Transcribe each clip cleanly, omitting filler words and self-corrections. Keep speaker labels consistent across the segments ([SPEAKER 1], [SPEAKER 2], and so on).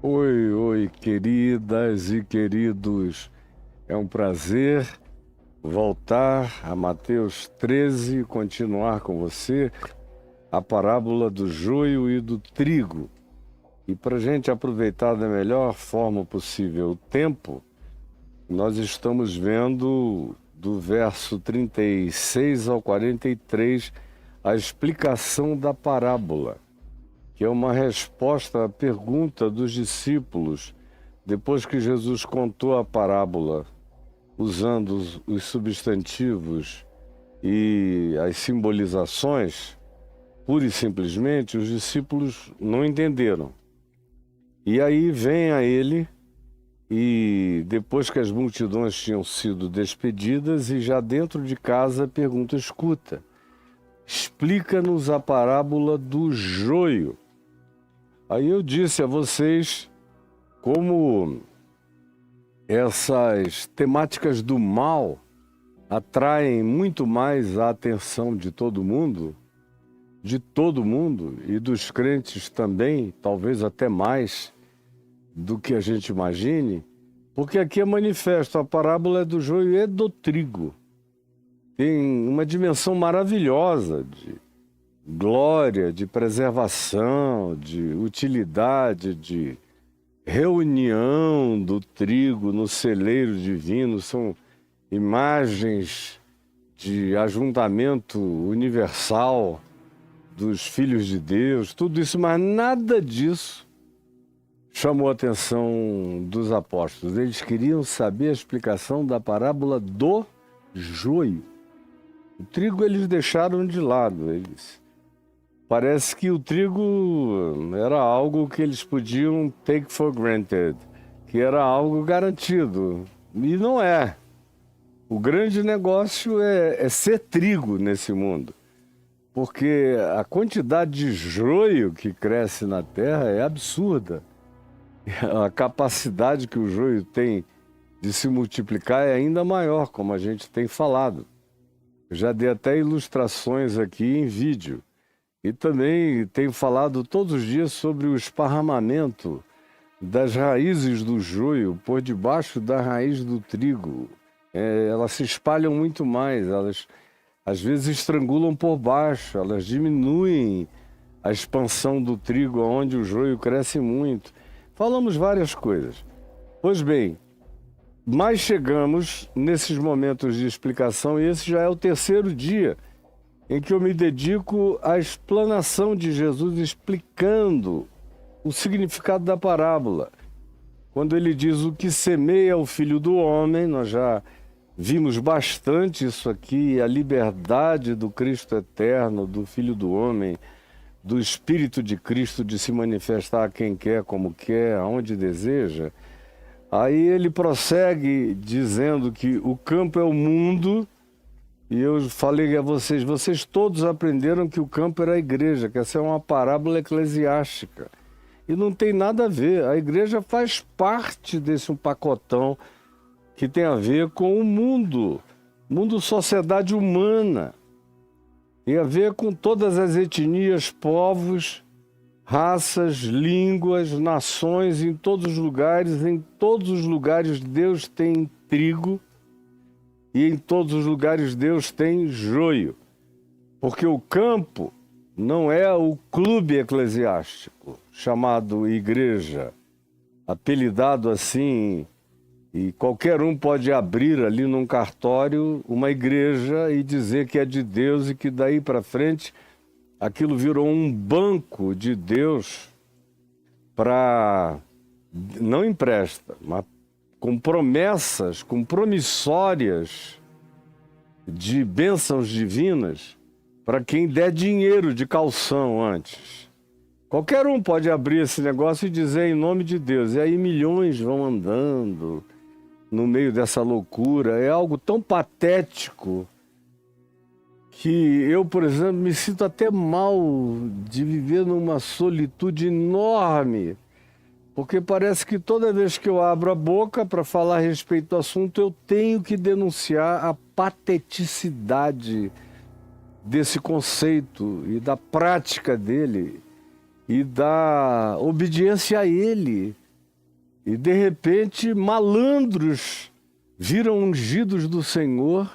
[SPEAKER 1] Oi, oi, queridas e queridos. É um prazer voltar a Mateus 13 e continuar com você a parábola do joio e do trigo. E para a gente aproveitar da melhor forma possível o tempo, nós estamos vendo do verso 36 ao 43 a explicação da parábola, que é uma resposta à pergunta dos discípulos, depois que Jesus contou a parábola, usando os substantivos e as simbolizações, pura e simplesmente, os discípulos não entenderam. E aí vem a ele, e depois que as multidões tinham sido despedidas, e já dentro de casa pergunta: escuta, explica-nos a parábola do joio. Aí eu disse a vocês como essas temáticas do mal atraem muito mais a atenção de todo mundo e dos crentes também, talvez até mais do que a gente imagine, porque aqui é manifesto, a parábola é do joio e do trigo. Tem uma dimensão maravilhosa de glória, de preservação, de utilidade, de reunião do trigo no celeiro divino. São imagens de ajuntamento universal dos filhos de Deus, tudo isso, mas nada disso chamou a atenção dos apóstolos. Eles queriam saber a explicação da parábola do joio. O trigo eles deixaram de lado. Parece que o trigo era algo que eles podiam take for granted, que era algo garantido. E não é. O grande negócio é ser trigo nesse mundo, porque a quantidade de joio que cresce na terra é absurda. A capacidade que o joio tem de se multiplicar é ainda maior, como a gente tem falado. Eu já dei até ilustrações aqui em vídeo. E também tenho falado todos os dias sobre o esparramamento das raízes do joio por debaixo da raiz do trigo. Elas se espalham muito mais, elas às vezes estrangulam por baixo, elas diminuem a expansão do trigo onde o joio cresce muito. Falamos várias coisas. Pois bem, mas chegamos nesses momentos de explicação, e esse já é o terceiro dia em que eu me dedico à explanação de Jesus, explicando o significado da parábola. Quando ele diz o que semeia o Filho do Homem, nós já vimos bastante isso aqui, a liberdade do Cristo eterno, do Filho do Homem, do Espírito de Cristo de se manifestar a quem quer, como quer, aonde deseja. Aí ele prossegue dizendo que o campo é o mundo. E eu falei a vocês todos aprenderam que o campo era a igreja, que essa é uma parábola eclesiástica. E não tem nada a ver, a igreja faz parte desse pacotão que tem a ver com o mundo, sociedade humana. Tem a ver com todas as etnias, povos, raças, línguas, nações, em todos os lugares Deus tem trigo, e em todos os lugares Deus tem joio. Porque o campo não é o clube eclesiástico, chamado igreja, apelidado assim, e qualquer um pode abrir ali num cartório uma igreja e dizer que é de Deus e que daí para frente aquilo virou um banco de Deus para... não empresta, mas com promessas, com promissórias de bênçãos divinas para quem der dinheiro de calção antes. Qualquer um pode abrir esse negócio e dizer em nome de Deus. E aí milhões vão andando no meio dessa loucura. É algo tão patético que eu, por exemplo, me sinto até mal de viver numa solitude enorme. Porque parece que toda vez que eu abro a boca para falar a respeito do assunto, eu tenho que denunciar a pateticidade desse conceito e da prática dele e da obediência a ele. E de repente, malandros viram ungidos do Senhor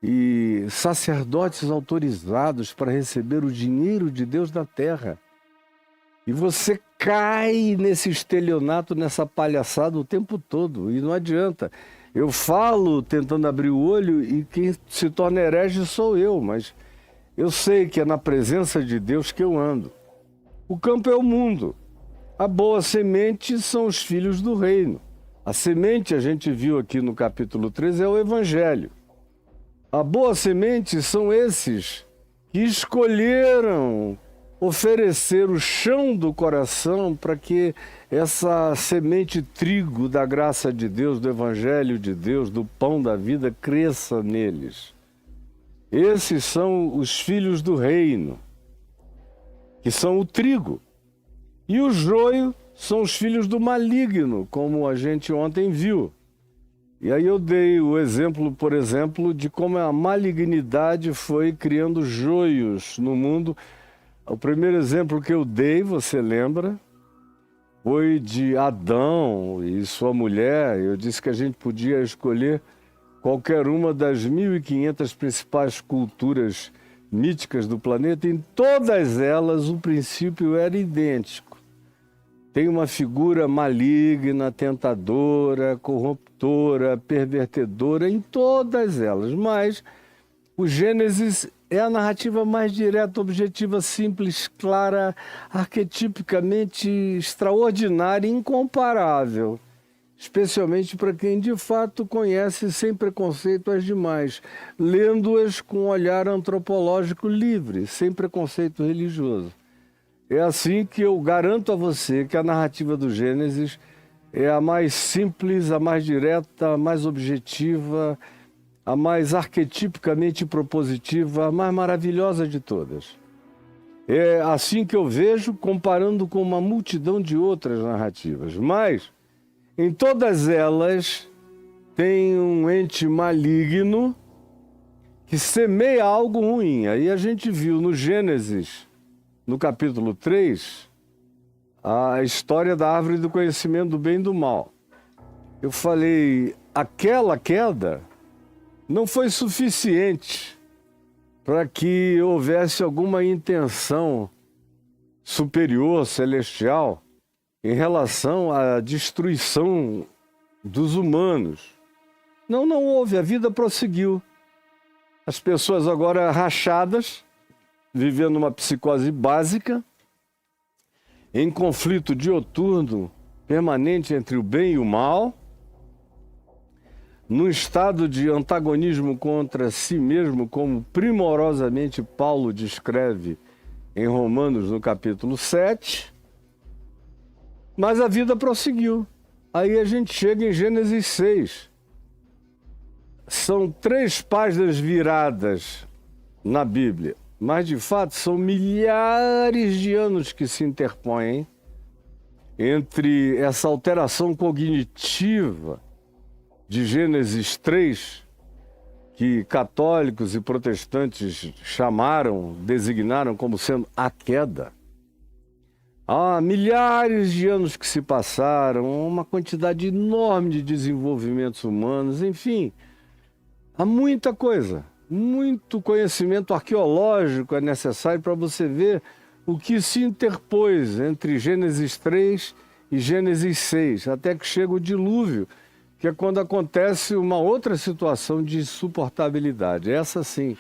[SPEAKER 1] e sacerdotes autorizados para receber o dinheiro de Deus da terra. E você cai nesse estelionato, nessa palhaçada o tempo todo, e não adianta. Eu falo tentando abrir o olho e quem se torna herege sou eu, mas eu sei que é na presença de Deus que eu ando. O campo é o mundo. A boa semente são os filhos do reino. A semente, a gente viu aqui no capítulo 13, é o Evangelho. A boa semente são esses que escolheram oferecer o chão do coração para que essa semente trigo da graça de Deus, do Evangelho de Deus, do pão da vida, cresça neles. Esses são os filhos do reino, que são o trigo. E o joio são os filhos do maligno, como a gente ontem viu. E aí eu dei o exemplo, por exemplo, de como a malignidade foi criando joios no mundo. O primeiro exemplo que eu dei, você lembra, foi de Adão e sua mulher. Eu disse que a gente podia escolher qualquer uma das 1.500 principais culturas míticas do planeta. Em todas elas, o princípio era idêntico. Tem uma figura maligna, tentadora, corruptora, pervertedora, em todas elas. Mas o Gênesis é a narrativa mais direta, objetiva, simples, clara, arquetipicamente extraordinária e incomparável. Especialmente para quem de fato conhece sem preconceito as demais, lendo-as com um olhar antropológico livre, sem preconceito religioso. É assim que eu garanto a você que a narrativa do Gênesis é a mais simples, a mais direta, a mais objetiva, a mais arquetipicamente propositiva, a mais maravilhosa de todas. É assim que eu vejo, comparando com uma multidão de outras narrativas. Mas, em todas elas, tem um ente maligno que semeia algo ruim. Aí a gente viu no Gênesis, no capítulo 3, a história da árvore do conhecimento do bem e do mal. Eu falei, aquela queda não foi suficiente para que houvesse alguma intenção superior, celestial, em relação à destruição dos humanos. Não houve, a vida prosseguiu. As pessoas agora rachadas, vivendo uma psicose básica, em conflito dioturno permanente entre o bem e o mal, num estado de antagonismo contra si mesmo, como primorosamente Paulo descreve em Romanos, no capítulo 7, mas a vida prosseguiu. Aí a gente chega em Gênesis 6. São 3 páginas viradas na Bíblia, mas de fato são milhares de anos que se interpõem entre essa alteração cognitiva de Gênesis 3, que católicos e protestantes designaram como sendo a queda. Há milhares de anos que se passaram, uma quantidade enorme de desenvolvimentos humanos, enfim, há muita coisa, muito conhecimento arqueológico é necessário para você ver o que se interpôs entre Gênesis 3 e Gênesis 6, até que chega o dilúvio, que é quando acontece uma outra situação de insuportabilidade. Essa sim,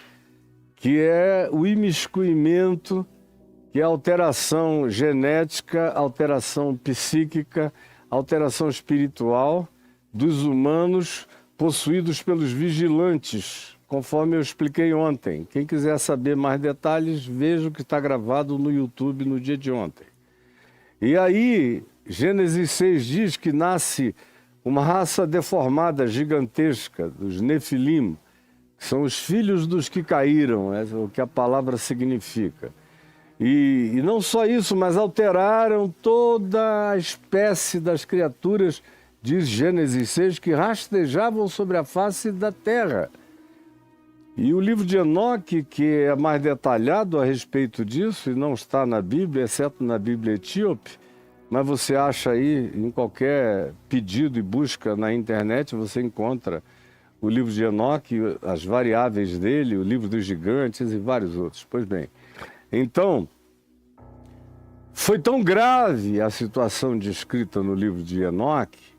[SPEAKER 1] que é o imiscuimento, que é a alteração genética, alteração psíquica, alteração espiritual dos humanos possuídos pelos vigilantes, conforme eu expliquei ontem. Quem quiser saber mais detalhes, veja o que está gravado no YouTube no dia de ontem. E aí, Gênesis 6 diz que nasce uma raça deformada, gigantesca, dos Nefilim, que são os filhos dos que caíram, é o que a palavra significa. E não só isso, mas alteraram toda a espécie das criaturas, diz Gênesis 6, que rastejavam sobre a face da terra. E o livro de Enoque, que é mais detalhado a respeito disso, e não está na Bíblia, exceto na Bíblia etíope, mas você acha aí, em qualquer pedido e busca na internet, você encontra o livro de Enoque, as variáveis dele, o livro dos gigantes e vários outros. Pois bem, então, foi tão grave a situação descrita no livro de Enoque,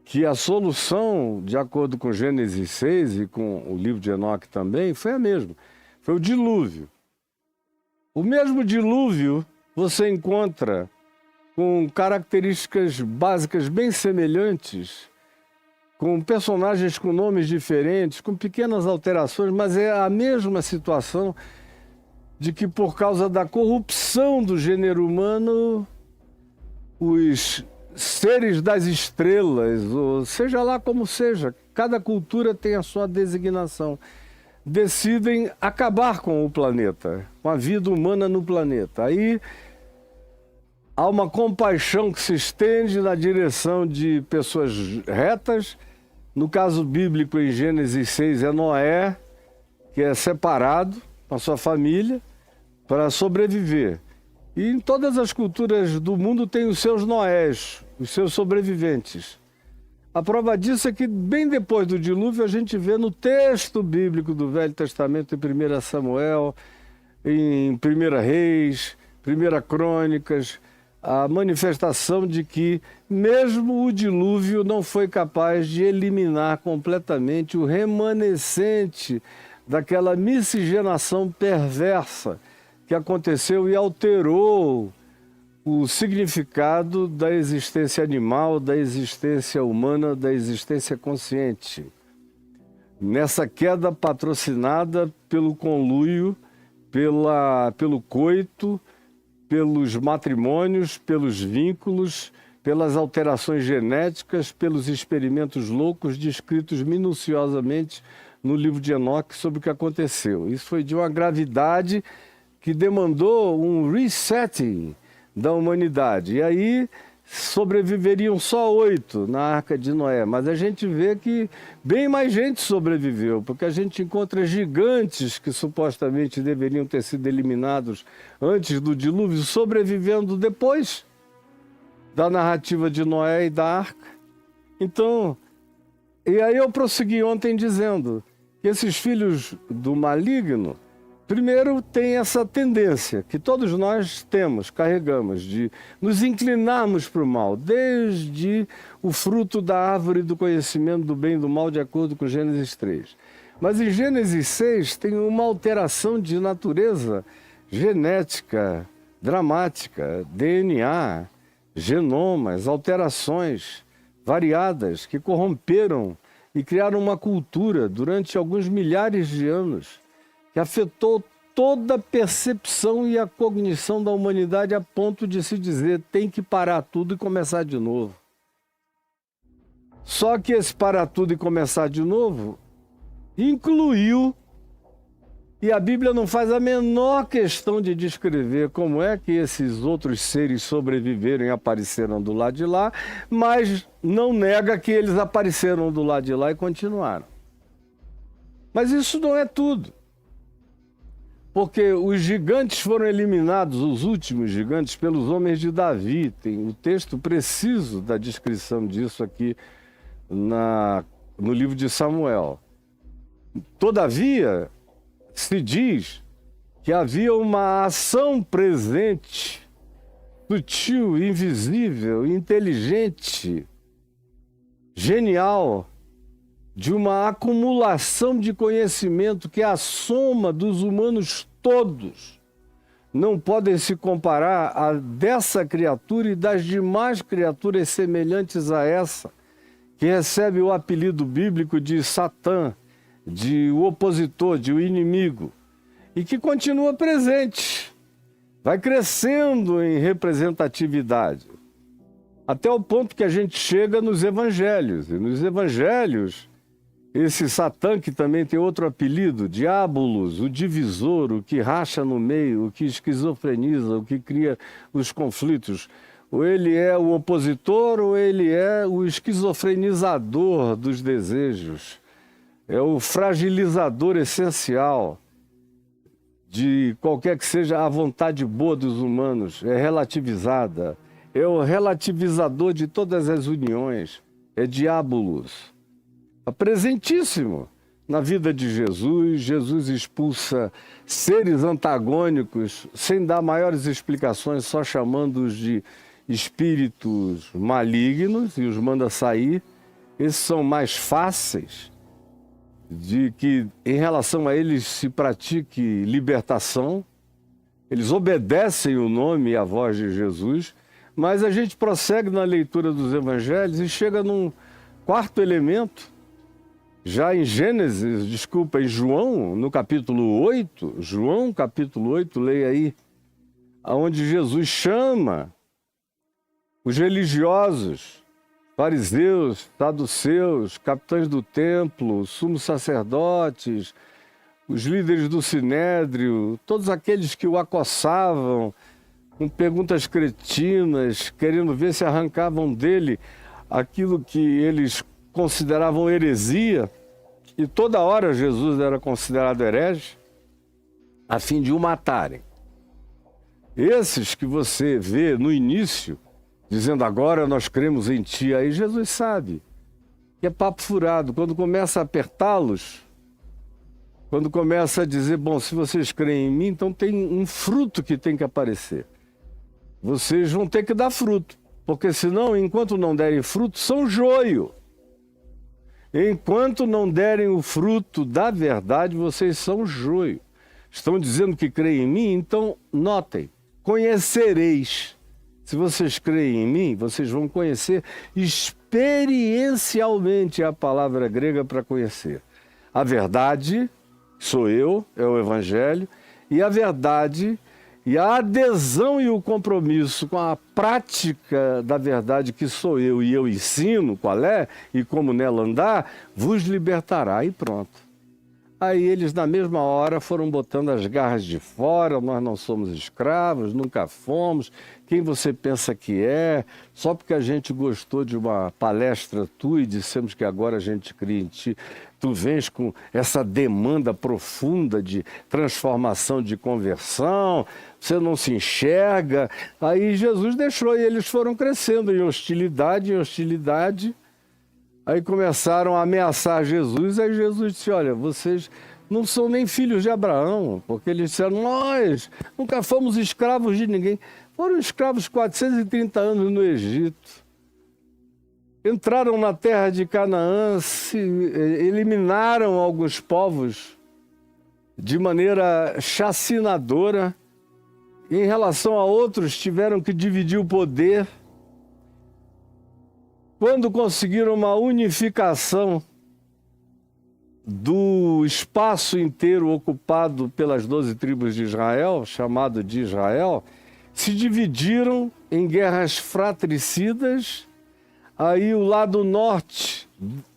[SPEAKER 1] que a solução, de acordo com Gênesis 6 e com o livro de Enoque também, foi a mesma. Foi o dilúvio. O mesmo dilúvio você encontra com características básicas bem semelhantes, com personagens com nomes diferentes, com pequenas alterações, mas é a mesma situação de que, por causa da corrupção do gênero humano, os seres das estrelas, ou seja lá como seja, cada cultura tem a sua designação, decidem acabar com o planeta, com a vida humana no planeta. Aí há uma compaixão que se estende na direção de pessoas retas. No caso bíblico, em Gênesis 6, é Noé, que é separado com a sua família para sobreviver. E em todas as culturas do mundo tem os seus Noés, os seus sobreviventes. A prova disso é que bem depois do dilúvio a gente vê no texto bíblico do Velho Testamento, em 1 Samuel, em 1 Reis, 1 Crônicas, a manifestação de que mesmo o dilúvio não foi capaz de eliminar completamente o remanescente daquela miscigenação perversa que aconteceu e alterou o significado da existência animal, da existência humana, da existência consciente. Nessa queda patrocinada pelo conluio, pelo coito, pelos matrimônios, pelos vínculos, pelas alterações genéticas, pelos experimentos loucos descritos minuciosamente no livro de Enoque sobre o que aconteceu. Isso foi de uma gravidade que demandou um resetting da humanidade. E aí sobreviveriam só 8 na Arca de Noé, mas a gente vê que bem mais gente sobreviveu, porque a gente encontra gigantes que supostamente deveriam ter sido eliminados antes do dilúvio, sobrevivendo depois da narrativa de Noé e da Arca. Então, e aí eu prossegui ontem dizendo que esses filhos do maligno, primeiro, tem essa tendência que todos nós temos, carregamos, de nos inclinarmos para o mal, desde o fruto da árvore do conhecimento do bem e do mal, de acordo com Gênesis 3. Mas em Gênesis 6 tem uma alteração de natureza genética, dramática, DNA, genomas, alterações variadas que corromperam e criaram uma cultura durante alguns milhares de anos, que afetou toda a percepção e a cognição da humanidade a ponto de se dizer tem que parar tudo e começar de novo. Só que esse parar tudo e começar de novo incluiu, e a Bíblia não faz a menor questão de descrever como é que esses outros seres sobreviveram e apareceram do lado de lá, mas não nega que eles apareceram do lado de lá e continuaram. Mas isso não é tudo. Porque os gigantes foram eliminados, os últimos gigantes, pelos homens de Davi. Tem o texto preciso da descrição disso aqui no livro de Samuel. Todavia, se diz que havia uma ação presente, sutil, invisível, inteligente, genial, de uma acumulação de conhecimento que a soma dos humanos todos não podem se comparar a dessa criatura e das demais criaturas semelhantes a essa, que recebe o apelido bíblico de Satã, de o opositor, de o inimigo, e que continua presente, vai crescendo em representatividade, até o ponto que a gente chega nos evangelhos. E nos evangelhos, esse Satã, que também tem outro apelido, Diabolos, o divisor, o que racha no meio, o que esquizofreniza, o que cria os conflitos, ou ele é o opositor ou ele é o esquizofrenizador dos desejos, é o fragilizador essencial de qualquer que seja a vontade boa dos humanos, é relativizada, é o relativizador de todas as uniões, é diabolos. Está presentíssimo na vida de Jesus. Jesus expulsa seres antagônicos sem dar maiores explicações, só chamando-os de espíritos malignos e os manda sair. Esses são mais fáceis de que em relação a eles se pratique libertação. Eles obedecem o nome e a voz de Jesus, mas a gente prossegue na leitura dos evangelhos e chega num quarto elemento, já em em João, no capítulo 8, João capítulo 8, leia aí, onde Jesus chama os religiosos, fariseus, saduceus, capitães do templo, sumos sacerdotes, os líderes do sinédrio, todos aqueles que o acossavam com perguntas cretinas, querendo ver se arrancavam dele aquilo que eles consideravam heresia, e toda hora Jesus era considerado herege, a fim de o matarem. Esses que você vê no início, dizendo agora nós cremos em ti, aí Jesus sabe que é papo furado. Quando começa a apertá-los, quando começa a dizer, bom, se vocês creem em mim, então tem um fruto que tem que aparecer. Vocês vão ter que dar fruto, porque senão, enquanto não derem fruto, são joio. Enquanto não derem o fruto da verdade, vocês são joio. Estão dizendo que creem em mim, então notem, conhecereis. Se vocês creem em mim, vocês vão conhecer experiencialmente, a palavra grega para conhecer. A verdade sou eu, é o Evangelho, e a verdade e a adesão e o compromisso com a prática da verdade que sou eu e eu ensino qual é e como nela andar, vos libertará e pronto. Aí eles na mesma hora foram botando as garras de fora, nós não somos escravos, nunca fomos, quem você pensa que é, só porque a gente gostou de uma palestra tua e dissemos que agora a gente cria em ti, tu vens com essa demanda profunda de transformação, de conversão, você não se enxerga. Aí Jesus deixou e eles foram crescendo em hostilidade, Aí começaram a ameaçar Jesus, aí Jesus disse, olha, vocês não são nem filhos de Abraão, porque eles disseram, nós nunca fomos escravos de ninguém. Foram escravos 430 anos no Egito. Entraram na terra de Canaã, eliminaram alguns povos de maneira chacinadora. Em relação a outros, tiveram que dividir o poder. Quando conseguiram uma unificação do espaço inteiro ocupado pelas 12 tribos de Israel, chamado de Israel, se dividiram em guerras fratricidas. Aí o lado norte,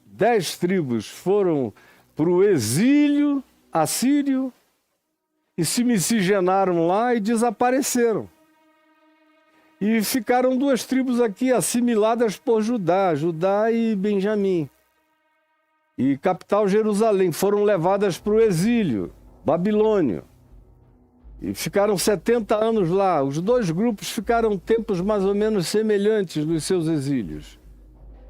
[SPEAKER 1] 10 tribos foram para o exílio assírio e se miscigenaram lá e desapareceram. E ficaram 2 tribos aqui assimiladas por Judá e Benjamim. E capital Jerusalém, foram levadas para o exílio, Babilônia. E ficaram 70 anos lá. Os 2 grupos ficaram tempos mais ou menos semelhantes nos seus exílios.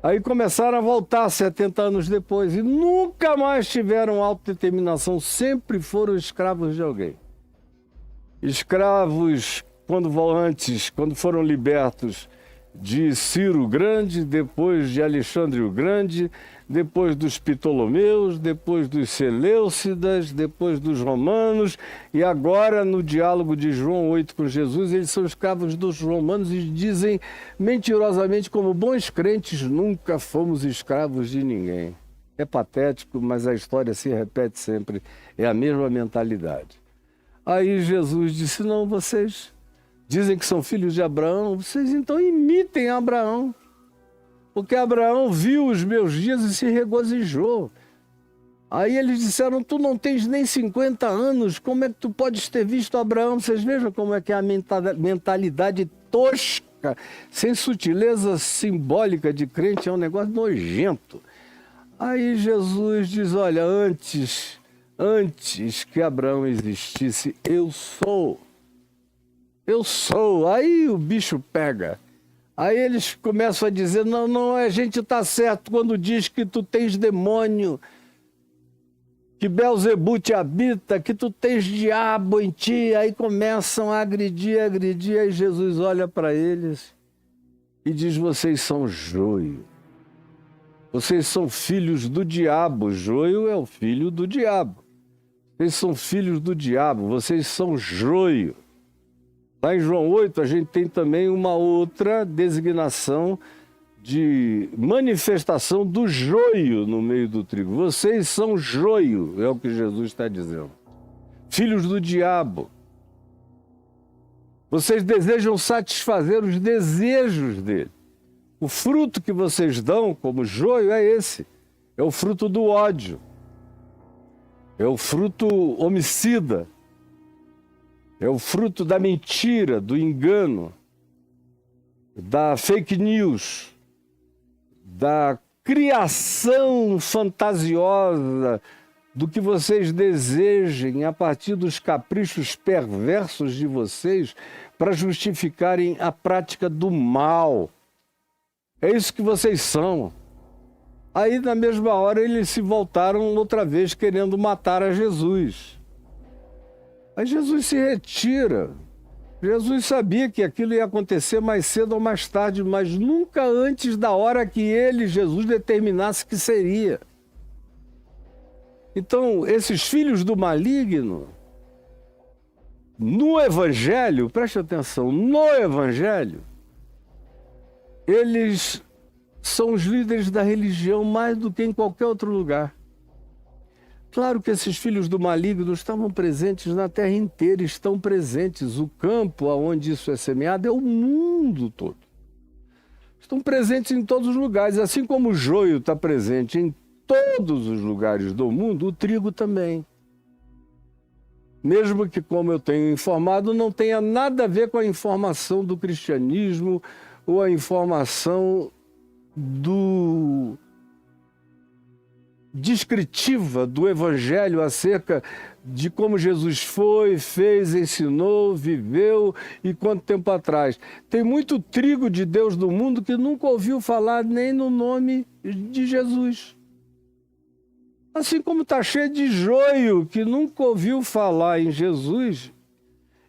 [SPEAKER 1] Aí começaram a voltar 70 anos depois e nunca mais tiveram autodeterminação, sempre foram escravos de alguém. Escravos quando foram libertos de Ciro o Grande, depois de Alexandre o Grande, depois dos Ptolomeus, depois dos Seleucidas, depois dos romanos, e agora no diálogo de João 8 com Jesus, eles são escravos dos romanos e dizem mentirosamente, como bons crentes, nunca fomos escravos de ninguém. É patético, mas a história se repete sempre, é a mesma mentalidade. Aí Jesus disse, não, vocês dizem que são filhos de Abraão, vocês então imitem Abraão. Porque Abraão viu os meus dias e se regozijou. Aí eles disseram, tu não tens nem 50 anos, como é que tu podes ter visto Abraão? Vocês vejam como é que é a mentalidade tosca, sem sutileza simbólica de crente, é um negócio nojento. Aí Jesus diz, olha, antes que Abraão existisse, eu sou. Aí o bicho pega. Aí eles começam a dizer, não, não, a gente está certo quando diz que tu tens demônio, que Belzebu te habita, que tu tens diabo em ti. Aí começam a agredir, aí Jesus olha para eles e diz, vocês são joio. Vocês são filhos do diabo. Joio é o filho do diabo. Vocês são filhos do diabo, vocês são joio. Lá em João 8, a gente tem também uma outra designação de manifestação do joio no meio do trigo. Vocês são joio, é o que Jesus está dizendo. Filhos do diabo. Vocês desejam satisfazer os desejos dele. O fruto que vocês dão como joio é esse. É o fruto do ódio. É o fruto homicida. É o fruto da mentira, do engano, da fake news, da criação fantasiosa do que vocês desejem a partir dos caprichos perversos de vocês para justificarem a prática do mal. É isso que vocês são. Aí, na mesma hora, eles se voltaram outra vez querendo matar a Jesus. Aí Jesus se retira. Jesus sabia que aquilo ia acontecer mais cedo ou mais tarde, mas nunca antes da hora que ele, Jesus, determinasse que seria. Então, esses filhos do maligno, no Evangelho, preste atenção, no Evangelho, eles são os líderes da religião mais do que em qualquer outro lugar. Claro que esses filhos do maligno estavam presentes na terra inteira, estão presentes. O campo onde isso é semeado é o mundo todo. Estão presentes em todos os lugares. Assim como o joio está presente em todos os lugares do mundo, o trigo também. Mesmo que, como eu tenho informado, não tenha nada a ver com a informação do cristianismo ou a informação descritiva do Evangelho acerca de como Jesus foi, fez, ensinou, viveu e quanto tempo atrás. Tem muito trigo de Deus do mundo que nunca ouviu falar nem no nome de Jesus. Assim como está cheio de joio que nunca ouviu falar em Jesus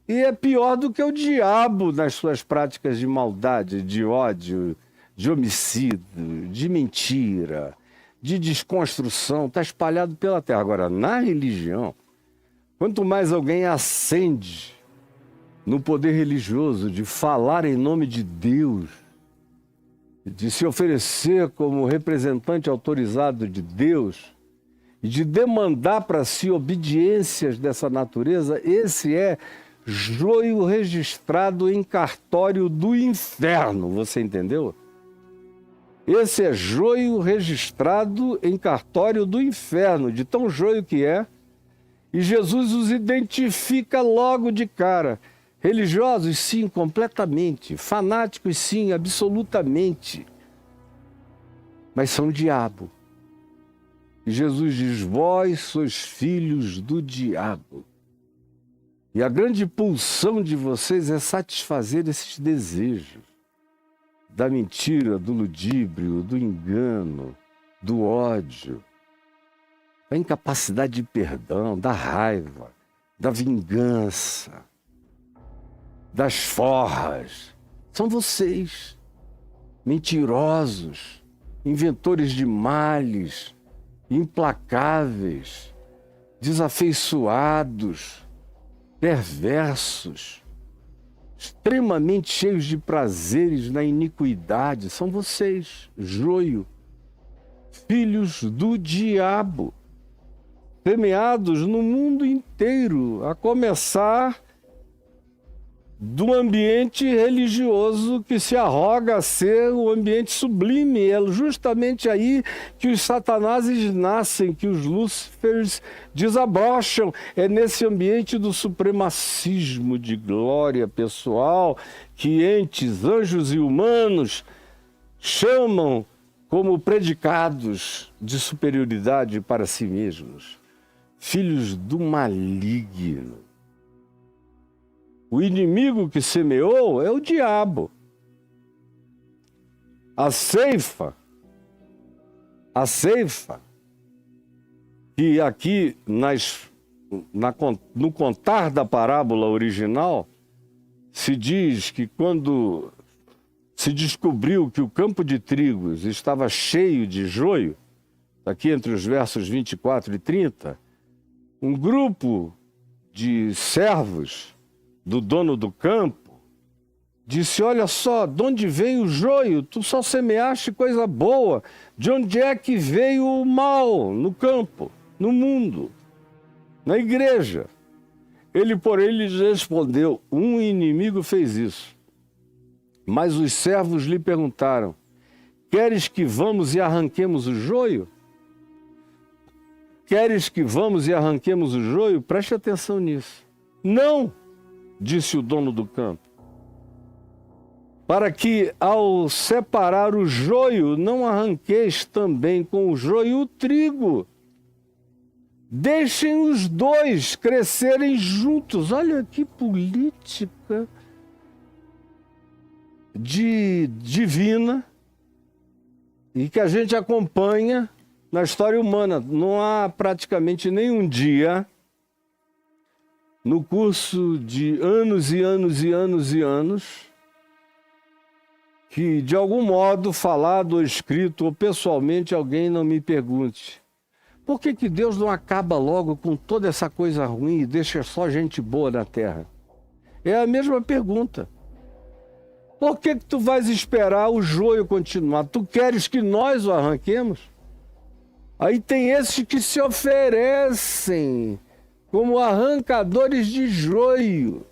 [SPEAKER 1] e é pior do que o diabo nas suas práticas de maldade, de ódio, de homicídio, de mentira, de desconstrução, está espalhado pela terra. Agora, na religião, quanto mais alguém ascende no poder religioso de falar em nome de Deus, de se oferecer como representante autorizado de Deus e de demandar para si obediências dessa natureza, esse é joio registrado em cartório do inferno, você entendeu? Esse é joio registrado em cartório do inferno, de tão joio que é. E Jesus os identifica logo de cara. Religiosos, sim, completamente. Fanáticos, sim, absolutamente. Mas são diabo. E Jesus diz, vós sois filhos do diabo. E a grande pulsão de vocês é satisfazer esses desejos. Da mentira, do ludíbrio, do engano, do ódio, da incapacidade de perdão, da raiva, da vingança, das forras. São vocês, mentirosos, inventores de males, implacáveis, desafeiçoados, perversos, extremamente cheios de prazeres na iniquidade. São vocês, joio, filhos do diabo, semeados no mundo inteiro, a começar do ambiente religioso que se arroga a ser o ambiente sublime. É justamente aí que os satanases nascem, que os lúcifers desabrocham. É nesse ambiente do supremacismo de glória pessoal que entes, anjos e humanos chamam como predicados de superioridade para si mesmos. Filhos do maligno. O inimigo que semeou é o diabo. A ceifa, que aqui no contar da parábola original, se diz que quando se descobriu que o campo de trigos estava cheio de joio, aqui entre os versos 24 e 30, um grupo de servos do dono do campo disse: olha só, de onde veio o joio? Tu só semeaste coisa boa. De onde é que veio o mal no campo, no mundo, na igreja? Ele, porém, lhes respondeu: um inimigo fez isso. Mas os servos lhe perguntaram: queres que vamos e arranquemos o joio? Queres que vamos e arranquemos o joio? Preste atenção nisso. Não, disse o dono do campo, para que ao separar o joio não arranqueis também com o joio o trigo. Deixem os dois crescerem juntos. Olha que política divina e que a gente acompanha na história humana. Não há praticamente nenhum dia no curso de anos e anos e anos e anos que, de algum modo, falado ou escrito ou pessoalmente, alguém não me pergunte: por que Deus não acaba logo com toda essa coisa ruim e deixa só gente boa na terra? É a mesma pergunta. Por que tu vais esperar o joio continuar? Tu queres que nós o arranquemos? Aí tem esses que se oferecem como arrancadores de joio.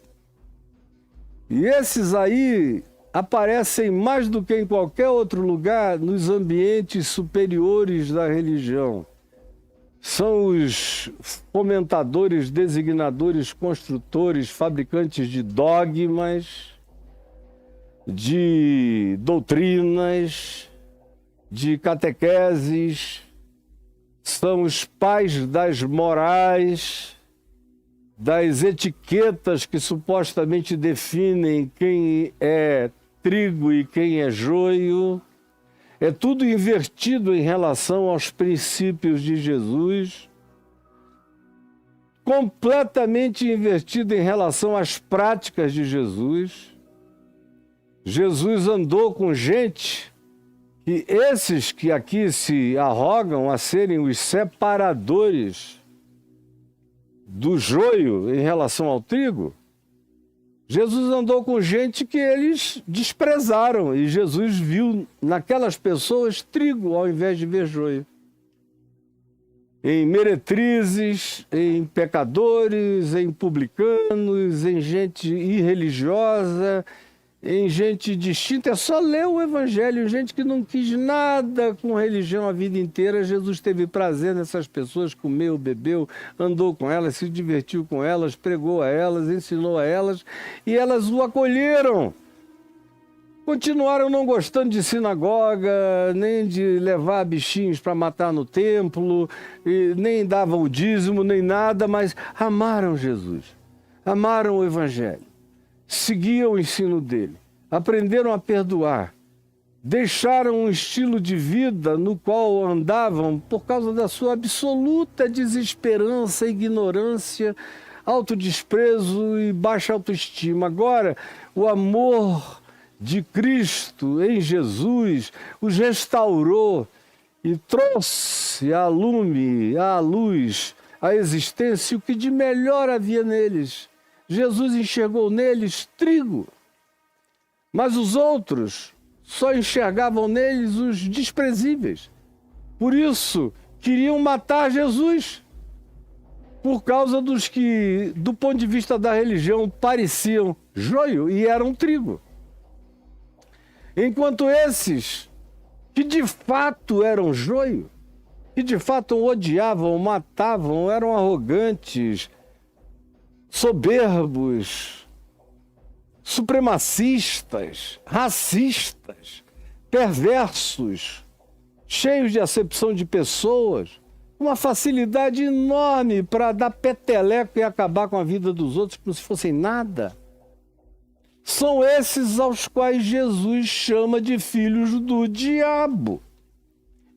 [SPEAKER 1] E esses aí aparecem mais do que em qualquer outro lugar nos ambientes superiores da religião. São os fomentadores, designadores, construtores, fabricantes de dogmas, de doutrinas, de catequeses. São os pais das morais, das etiquetas que supostamente definem quem é trigo e quem é joio. É tudo invertido em relação aos princípios de Jesus, completamente invertido em relação às práticas de Jesus. Jesus andou com gente que esses que aqui se arrogam a serem os separadores do joio em relação ao trigo, Jesus andou com gente que eles desprezaram e Jesus viu naquelas pessoas trigo ao invés de ver joio. Em meretrizes, em pecadores, em publicanos, em gente irreligiosa, em gente distinta. É só ler o Evangelho, gente que não quis nada com religião a vida inteira. Jesus teve prazer nessas pessoas, comeu, bebeu, andou com elas, se divertiu com elas, pregou a elas, ensinou a elas, e elas o acolheram. Continuaram não gostando de sinagoga, nem de levar bichinhos para matar no templo, nem davam o dízimo, nem nada, mas amaram Jesus, amaram o Evangelho, seguiam o ensino dele, aprenderam a perdoar, deixaram um estilo de vida no qual andavam por causa da sua absoluta desesperança, ignorância, autodesprezo e baixa autoestima. Agora, o amor de Cristo em Jesus os restaurou e trouxe à luz, à existência o que de melhor havia neles. Jesus enxergou neles trigo, mas os outros só enxergavam neles os desprezíveis. Por isso, queriam matar Jesus, por causa dos que, do ponto de vista da religião, pareciam joio e eram trigo. Enquanto esses, que de fato eram joio, que de fato odiavam, matavam, eram arrogantes, soberbos, supremacistas, racistas, perversos, cheios de acepção de pessoas, uma facilidade enorme para dar peteleco e acabar com a vida dos outros como se fossem nada. são esses aos quais Jesus chama de filhos do diabo.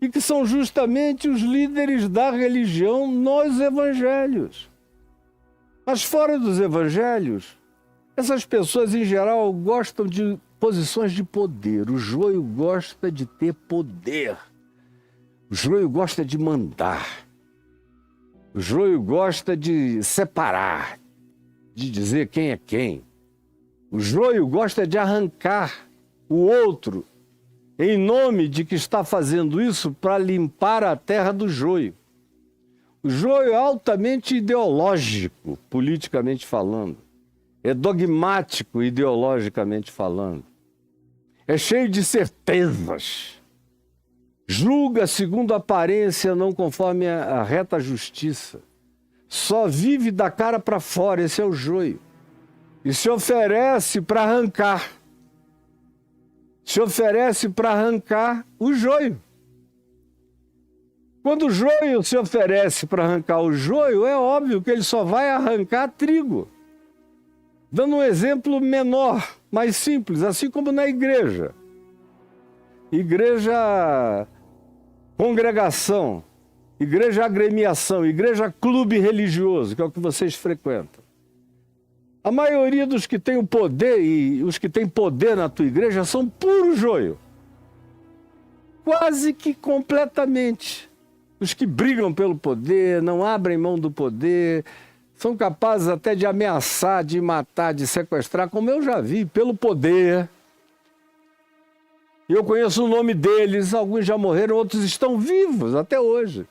[SPEAKER 1] E que são justamente os líderes da religião nos evangelhos. Mas fora dos evangelhos, essas pessoas em geral gostam de posições de poder. O joio gosta de ter poder. O joio gosta de mandar. O joio gosta de separar, de dizer quem é quem. O joio gosta de arrancar o outro em nome de que está fazendo isso para limpar a terra do joio. O joio é altamente ideológico, politicamente falando. É dogmático, ideologicamente falando. É cheio de certezas. Julga segundo a aparência, não conforme a reta justiça. Só vive da cara para fora, esse é o joio. E se oferece para arrancar. Se oferece para arrancar o joio. Quando o joio se oferece para arrancar o joio, é óbvio que ele só vai arrancar trigo. Dando um exemplo menor, mais simples, assim como na igreja. Igreja congregação, igreja agremiação, igreja clube religioso, que é o que vocês frequentam. A maioria dos que tem o poder e os que têm poder na tua igreja são puro joio. Quase que completamente. Os que brigam pelo poder, não abrem mão do poder, são capazes até de ameaçar, de matar, de sequestrar, como eu já vi, pelo poder. E eu conheço o nome deles, alguns já morreram, outros estão vivos até hoje.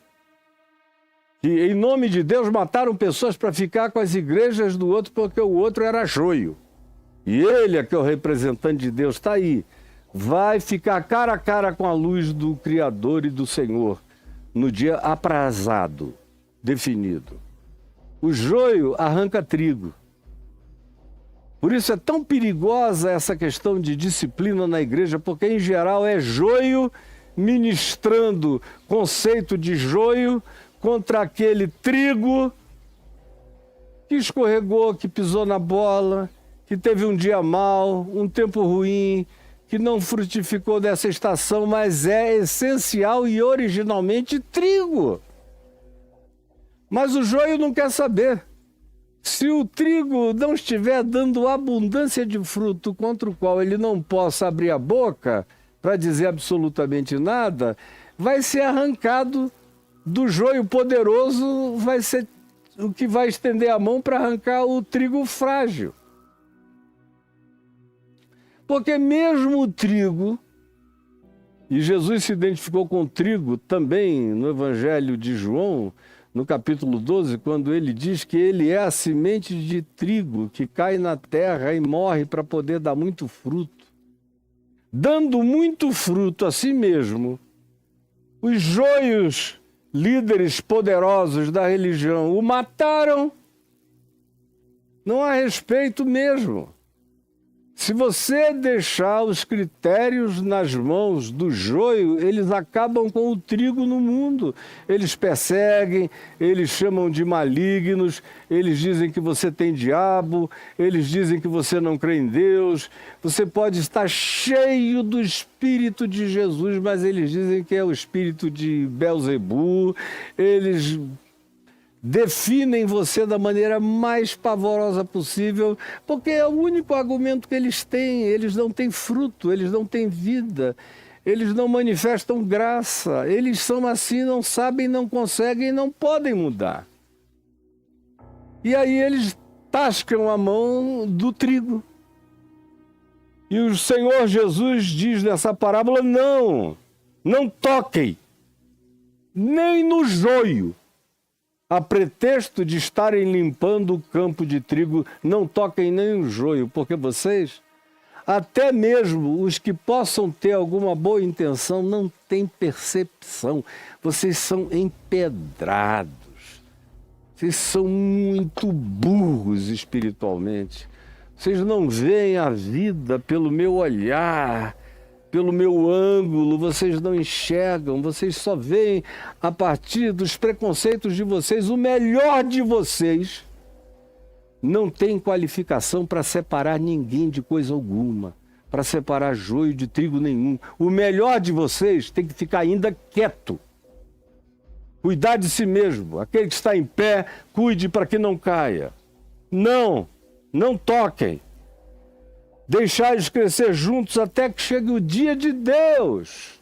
[SPEAKER 1] E, em nome de Deus, mataram pessoas para ficar com as igrejas do outro, porque o outro era joio. E ele, que é o representante de Deus, está aí. Vai ficar cara a cara com a luz do Criador e do Senhor, no dia aprazado, definido. O joio arranca trigo. Por isso é tão perigosa essa questão de disciplina na igreja, porque, em geral, é joio ministrando conceito de joio contra aquele trigo que escorregou, que pisou na bola, que teve um dia mau, um tempo ruim, que não frutificou dessa estação, mas é essencial e originalmente trigo. Mas o joio não quer saber. Se o trigo não estiver dando abundância de fruto contra o qual ele não possa abrir a boca para dizer absolutamente nada, vai ser arrancado do joio poderoso, vai ser o que vai estender a mão para arrancar o trigo frágil. Porque mesmo o trigo, e Jesus se identificou com o trigo também no Evangelho de João, no capítulo 12, quando ele diz que ele é a semente de trigo que cai na terra e morre para poder dar muito fruto. Dando muito fruto a si mesmo, os joios, líderes poderosos da religião, o mataram. Não há respeito mesmo. Se você deixar os critérios nas mãos do joio, eles acabam com o trigo no mundo. Eles perseguem, eles chamam de malignos, eles dizem que você tem diabo, eles dizem que você não crê em Deus. Você pode estar cheio do Espírito de Jesus, mas eles dizem que é o Espírito de Belzebu. Eles definem você da maneira mais pavorosa possível, porque é o único argumento que eles têm. Eles não têm fruto, eles não têm vida, eles não manifestam graça, eles são assim, não sabem, não conseguem, não podem mudar. E aí eles tascam a mão do trigo. E o Senhor Jesus diz nessa parábola, não toquem, nem no joio. A pretexto de estarem limpando o campo de trigo, não toquem nem o joio, porque vocês, até mesmo os que possam ter alguma boa intenção, não têm percepção. Vocês são empedrados. Vocês são muito burros espiritualmente. Vocês não veem a vida pelo meu olhar, pelo meu ângulo, vocês não enxergam, vocês só veem a partir dos preconceitos de vocês, o melhor de vocês, não tem qualificação para separar ninguém de coisa alguma, para separar joio de trigo nenhum. O melhor de vocês tem que ficar ainda quieto. Cuidar de si mesmo. Aquele que está em pé, cuide para que não caia. Não toquem. Deixai-os crescer juntos até que chegue o dia de Deus.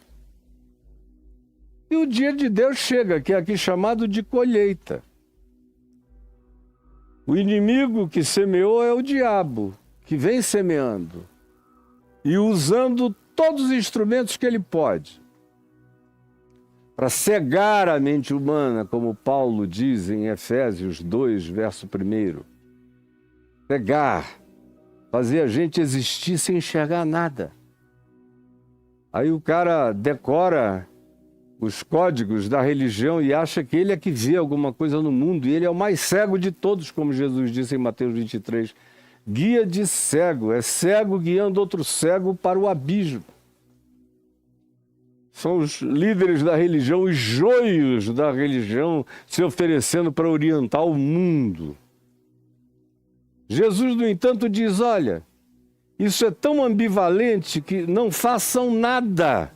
[SPEAKER 1] E o dia de Deus chega, que é aqui chamado de colheita. O inimigo que semeou é o diabo, que vem semeando e usando todos os instrumentos que ele pode para cegar a mente humana, como Paulo diz em Efésios 2, verso 1. Cegar, fazer a gente existir sem enxergar nada. Aí o cara decora os códigos da religião e acha que ele é que vê alguma coisa no mundo, e ele é o mais cego de todos, como Jesus disse em Mateus 23. Guia de cego, é cego guiando outro cego para o abismo. São os líderes da religião, os joios da religião se oferecendo para orientar o mundo. Jesus, no entanto, diz, olha, isso é tão ambivalente que não façam nada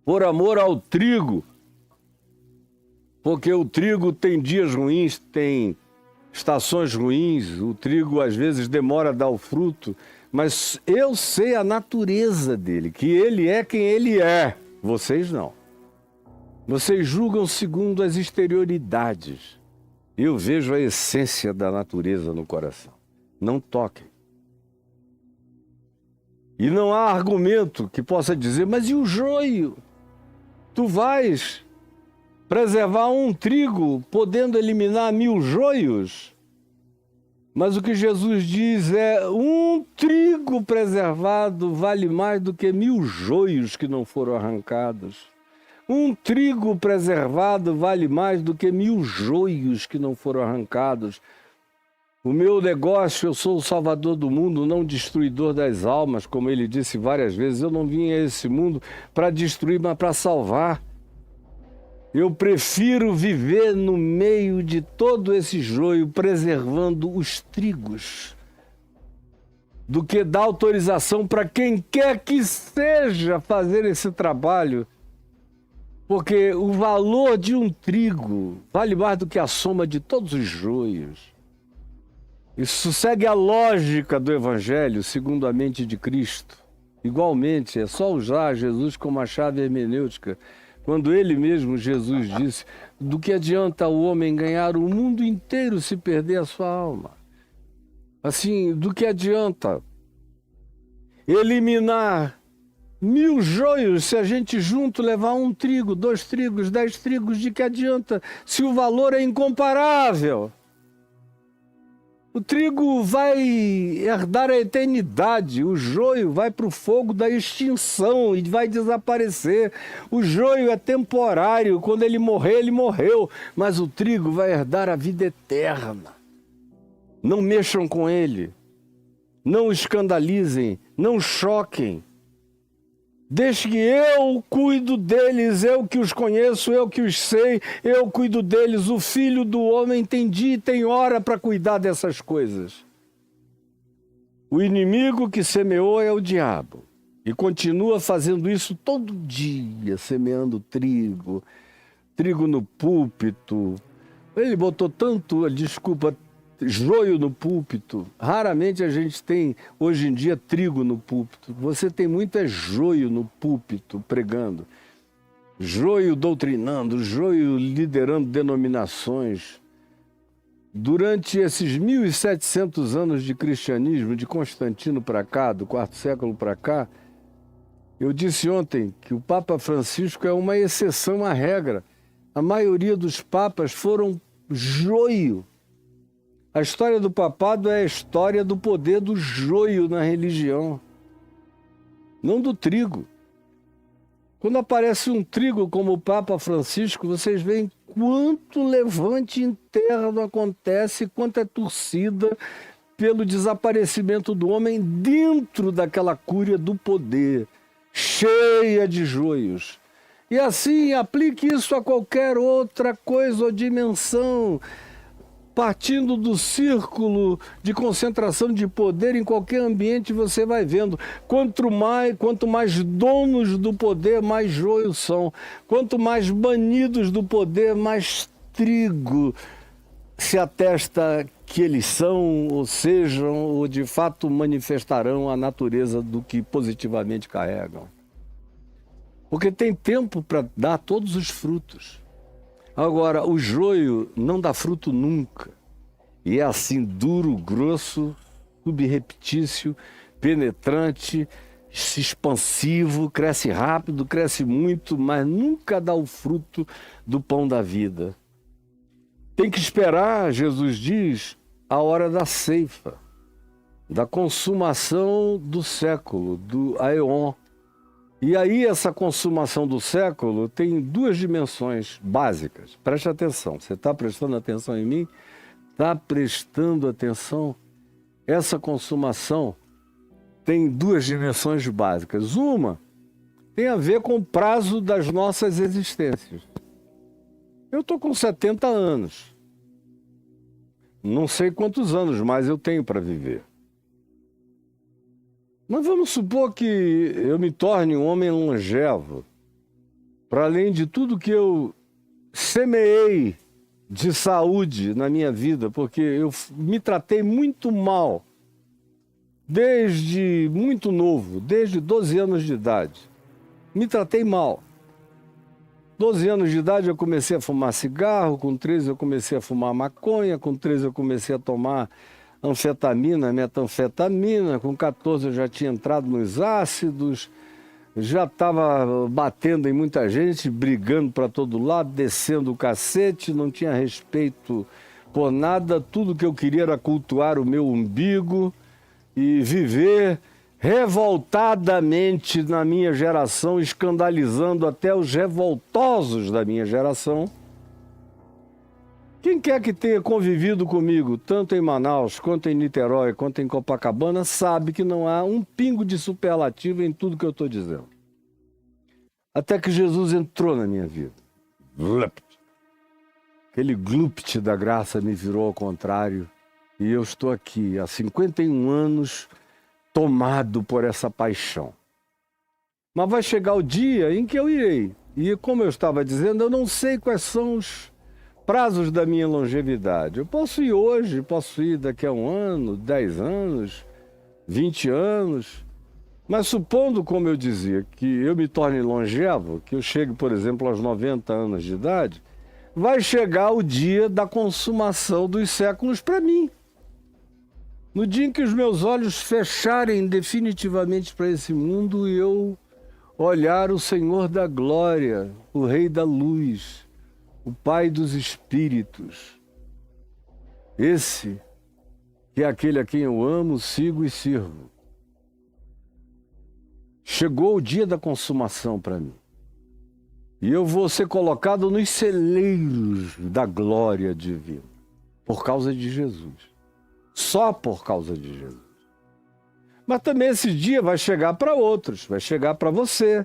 [SPEAKER 1] por amor ao trigo, porque o trigo tem dias ruins, tem estações ruins, o trigo às vezes demora a dar o fruto, mas eu sei a natureza dele, que ele é quem ele é, vocês não. Vocês julgam segundo as exterioridades. Eu vejo a essência da natureza no coração. Não toquem. E não há argumento que possa dizer, mas e o joio? Tu vais preservar um trigo, podendo eliminar 1000 joios? Mas o que Jesus diz é, um trigo preservado vale mais do que 1000 joios que não foram arrancados. Um trigo preservado vale mais do que 1000 joios que não foram arrancados. O meu negócio, eu sou o salvador do mundo, não destruidor das almas, como ele disse várias vezes. Eu não vim a esse mundo para destruir, mas para salvar. Eu prefiro viver no meio de todo esse joio, preservando os trigos, do que dar autorização para quem quer que seja fazer esse trabalho. Porque o valor de um trigo vale mais do que a soma de todos os joios. Isso segue a lógica do Evangelho, segundo a mente de Cristo. Igualmente, é só usar Jesus como a chave hermenêutica. Quando ele mesmo, Jesus, disse, do que adianta o homem ganhar o mundo inteiro se perder a sua alma? Assim, do que adianta eliminar 1000 joios se a gente junto levar 1 trigo, 2 trigos, 10 trigos? De que adianta se o valor é incomparável? O trigo vai herdar a eternidade, o joio vai para o fogo da extinção e vai desaparecer. O joio é temporário, quando ele morrer, ele morreu, mas o trigo vai herdar a vida eterna. Não mexam com ele, não o escandalizem, não choquem. Deixe que eu cuido deles, eu que os conheço, eu que os sei, eu cuido deles. O Filho do Homem tem dia e tem hora para cuidar dessas coisas. O inimigo que semeou é o diabo. E continua fazendo isso todo dia, semeando trigo, trigo no púlpito. Ele botou tanto, joio no púlpito. Raramente a gente tem, hoje em dia, trigo no púlpito. Você tem muito joio no púlpito, pregando. Joio doutrinando, joio liderando denominações. Durante esses 1700 anos de cristianismo, de Constantino para cá, do 4º século para cá, eu disse ontem que o Papa Francisco é uma exceção à regra. A maioria dos papas foram joio. A história do papado é a história do poder do joio na religião, não do trigo. Quando aparece um trigo como o Papa Francisco, vocês veem quanto levante interno acontece, quanto é torcida pelo desaparecimento do homem dentro daquela cúria do poder, cheia de joios. E assim, aplique isso a qualquer outra coisa ou dimensão. partindo do círculo de concentração de poder, em qualquer ambiente você vai vendo. Quanto mais donos do poder, mais joio são. Quanto mais banidos do poder, mais trigo se atesta que eles são, ou sejam, ou de fato manifestarão a natureza do que positivamente carregam. Porque tem tempo para dar todos os frutos. Agora, o joio não dá fruto nunca. E é assim, duro, grosso, subreptício, penetrante, expansivo, cresce rápido, cresce muito, mas nunca dá o fruto do pão da vida. Tem que esperar, Jesus diz, a hora da ceifa, da consumação do século, do aeon. E aí essa consumação do século tem duas dimensões básicas. Preste atenção. Você está prestando atenção em mim? Está prestando atenção? Essa consumação tem duas dimensões básicas. Uma tem a ver com o prazo das nossas existências. Eu estou com 70 anos. Não sei quantos anos mais eu tenho para viver. Mas vamos supor que eu me torne um homem longevo, para além de tudo que eu semeei de saúde na minha vida, porque eu me tratei muito mal, desde muito novo, desde 12 anos de idade. Me tratei mal. 12 anos de idade eu comecei a fumar cigarro, com 13 eu comecei a fumar maconha, com 13 eu comecei a tomar anfetamina, metanfetamina, com 14 eu já tinha entrado nos ácidos, já estava batendo em muita gente, brigando para todo lado, descendo o cacete, não tinha respeito por nada, tudo que eu queria era cultuar o meu umbigo e viver revoltadamente na minha geração, escandalizando até os revoltosos da minha geração. Quem quer que tenha convivido comigo, tanto em Manaus, quanto em Niterói, quanto em Copacabana, sabe que não há um pingo de superlativo em tudo que eu estou dizendo. Até que Jesus entrou na minha vida. Aquele glupt da graça me virou ao contrário. E eu estou aqui há 51 anos tomado por essa paixão. Mas vai chegar o dia em que eu irei. E como eu estava dizendo, eu não sei quais são os prazos da minha longevidade. Eu posso ir hoje, posso ir daqui a um ano, 10 anos, 20 anos. Mas supondo, como eu dizia, que eu me torne longevo, que eu chegue, por exemplo, aos 90 anos de idade, vai chegar o dia da consumação dos séculos para mim. No dia em que os meus olhos fecharem definitivamente para esse mundo e eu olhar o Senhor da glória, o Rei da luz, o Pai dos Espíritos. Esse que é aquele a quem eu amo, sigo e sirvo. Chegou o dia da consumação para mim. E eu vou ser colocado nos celeiros da glória divina. Por causa de Jesus. Só por causa de Jesus. Mas também esse dia vai chegar para outros, vai chegar para você.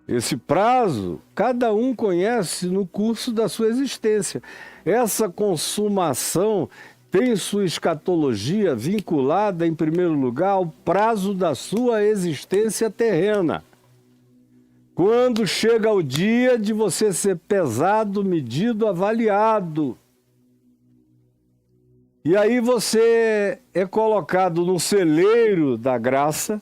[SPEAKER 1] Esse prazo, cada um conhece no curso da sua existência. Essa consumação tem sua escatologia vinculada, em primeiro lugar, ao prazo da sua existência terrena. Quando chega o dia de você ser pesado, medido, avaliado. E aí você é colocado no celeiro da graça,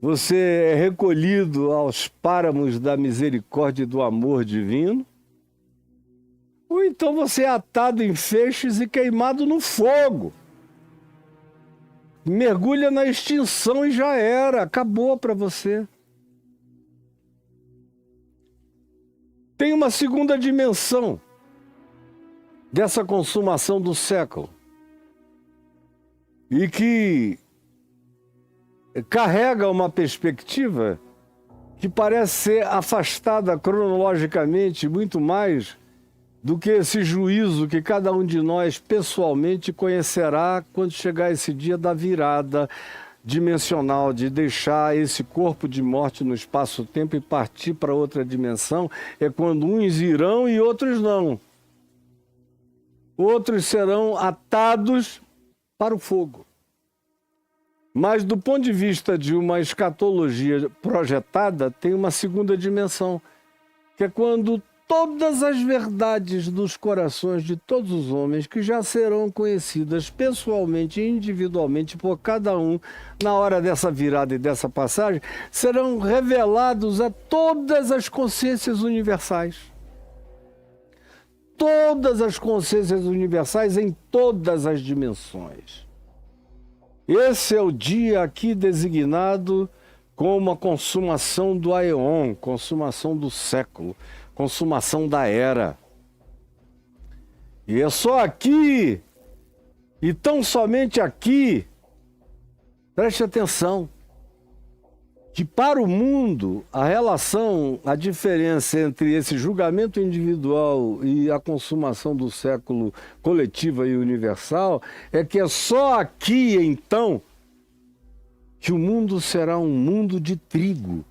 [SPEAKER 1] você é recolhido aos páramos da misericórdia e do amor divino, ou então você é atado em feixes e queimado no fogo. Mergulha na extinção e já era, acabou para você. Tem uma segunda dimensão dessa consumação do século e que carrega uma perspectiva que parece ser afastada cronologicamente muito mais do que esse juízo que cada um de nós pessoalmente conhecerá quando chegar esse dia da virada dimensional, de deixar esse corpo de morte no espaço-tempo e partir para outra dimensão. É quando uns irão e outros não. outros serão atados para o fogo. Mas do ponto de vista de uma escatologia projetada, tem uma segunda dimensão, que é quando todas as verdades dos corações de todos os homens, que já serão conhecidas pessoalmente e individualmente por cada um na hora dessa virada e dessa passagem, serão revelados a todas as consciências universais. Todas as consciências universais em todas as dimensões. Esse é o dia aqui designado como a consumação do aeon, consumação do século, consumação da era. E é só aqui, e tão somente aqui, preste atenção, que para o mundo a relação, a diferença entre esse julgamento individual e a consumação do século coletiva e universal é que é só aqui, então, que o mundo será um mundo de trigo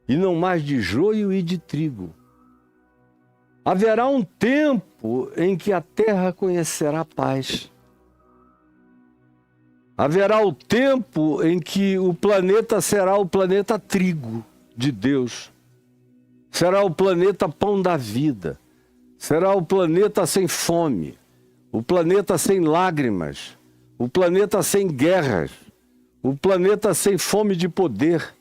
[SPEAKER 1] e não mais de joio e de trigo. Haverá um tempo em que a terra conhecerá paz. Haverá o tempo em que o planeta será o planeta trigo de Deus. Será o planeta pão da vida. Será o planeta sem fome. O planeta sem lágrimas. O planeta sem guerras. O planeta sem fome de poder.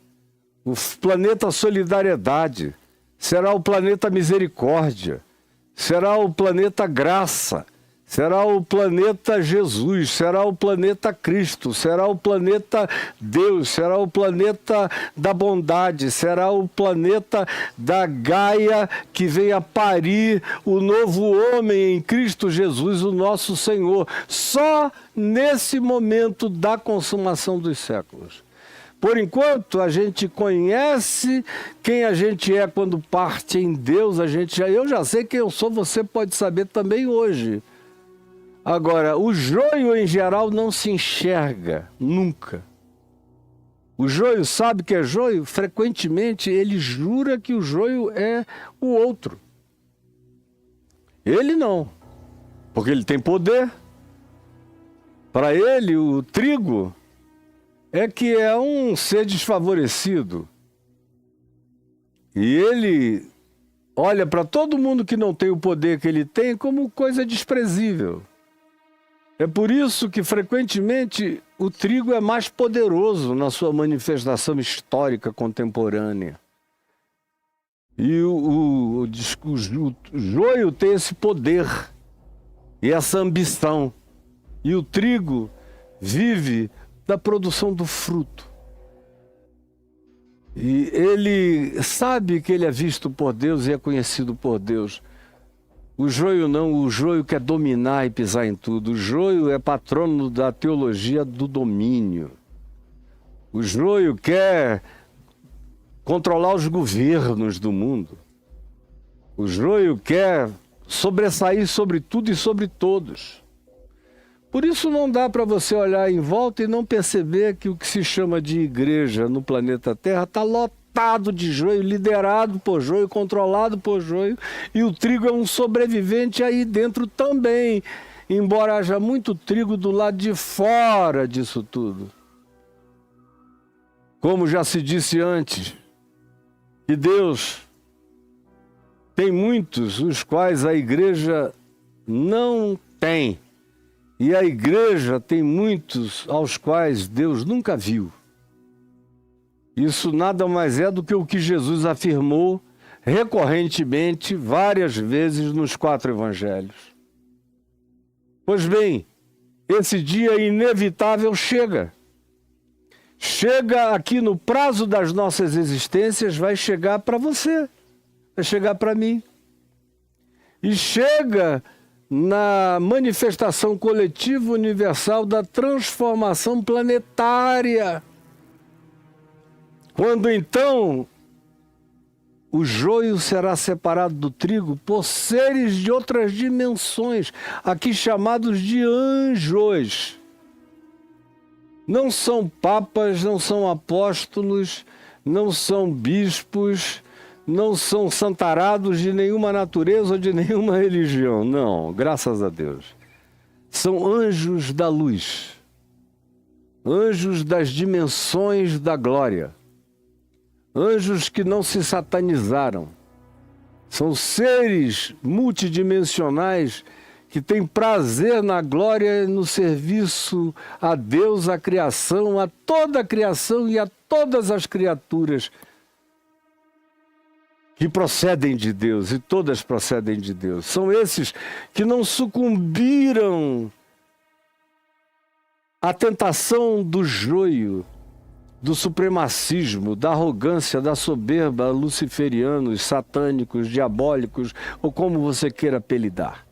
[SPEAKER 1] O planeta solidariedade. Será o planeta misericórdia. Será o planeta graça. Será o planeta Jesus, será o planeta Cristo, será o planeta Deus, será o planeta da bondade, será o planeta da Gaia que vem a parir o novo homem em Cristo Jesus, o nosso Senhor, só nesse momento da consumação dos séculos. Por enquanto, a gente conhece quem a gente é quando parte em Deus, eu já sei quem eu sou, você pode saber também hoje. Agora, o joio em geral não se enxerga nunca. O joio sabe que é joio? Frequentemente ele jura que o joio é o outro. Ele não, porque ele tem poder. Para ele, o trigo é que é um ser desfavorecido. E ele olha para todo mundo que não tem o poder que ele tem como coisa desprezível. É por isso que, frequentemente, o trigo é mais poderoso na sua manifestação histórica contemporânea. E o joio tem esse poder e essa ambição. E o trigo vive da produção do fruto. E ele sabe que ele é visto por Deus e é conhecido por Deus. O joio não, o joio quer dominar e pisar em tudo. O joio é patrono da teologia do domínio. O joio quer controlar os governos do mundo. O joio quer sobressair sobre tudo e sobre todos. Por isso não dá para você olhar em volta e não perceber que o que se chama de igreja no planeta Terra está lotado de joio, liderado por joio, controlado por joio, e o trigo é um sobrevivente aí dentro também, embora haja muito trigo do lado de fora disso tudo. Como já se disse antes, que Deus tem muitos os quais a igreja não tem, e a igreja tem muitos aos quais Deus nunca viu. Isso nada mais é do que o que Jesus afirmou recorrentemente, várias vezes nos 4 evangelhos. Pois bem, esse dia inevitável chega. Chega aqui no prazo das nossas existências, vai chegar para você, vai chegar para mim. E chega na manifestação coletiva universal da transformação planetária. Quando então o joio será separado do trigo por seres de outras dimensões, aqui chamados de anjos. Não são papas, não são apóstolos, não são bispos, não são santarados de nenhuma natureza ou de nenhuma religião. Não, graças a Deus. São anjos da luz. Anjos das dimensões da glória. Anjos que não se satanizaram. São seres multidimensionais que têm prazer na glória e no serviço a Deus, à criação, a toda a criação e a todas as criaturas que procedem de Deus, e todas procedem de Deus. São esses que não sucumbiram à tentação do joio, do supremacismo, da arrogância, da soberba, luciferianos, satânicos, diabólicos, ou como você queira apelidar.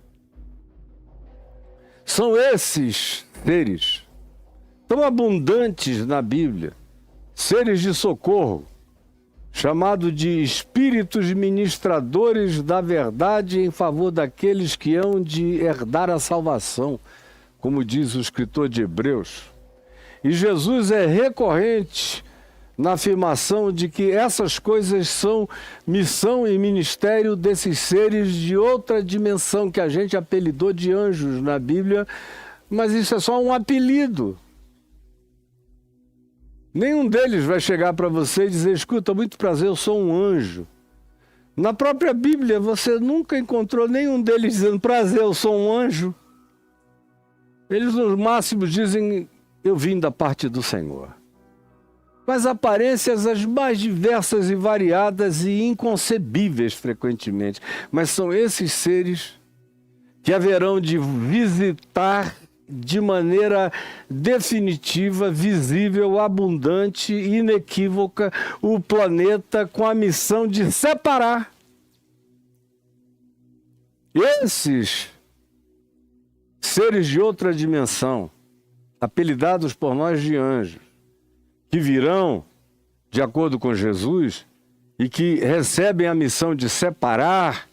[SPEAKER 1] São esses seres tão abundantes na Bíblia, seres de socorro, chamados de espíritos ministradores da verdade em favor daqueles que hão de herdar a salvação, como diz o escritor de Hebreus. E Jesus é recorrente na afirmação de que essas coisas são missão e ministério desses seres de outra dimensão que a gente apelidou de anjos na Bíblia, mas isso é só um apelido. Nenhum deles vai chegar para você e dizer: escuta, muito prazer, eu sou um anjo. Na própria Bíblia você nunca encontrou nenhum deles dizendo: prazer, eu sou um anjo. Eles no máximo dizem: eu vim da parte do Senhor. Mas aparências as mais diversas e variadas e inconcebíveis frequentemente. Mas são esses seres que haverão de visitar de maneira definitiva, visível, abundante e inequívoca o planeta com a missão de separar esses seres de outra dimensão, apelidados por nós de anjos, que virão de acordo com Jesus e que recebem a missão de separar,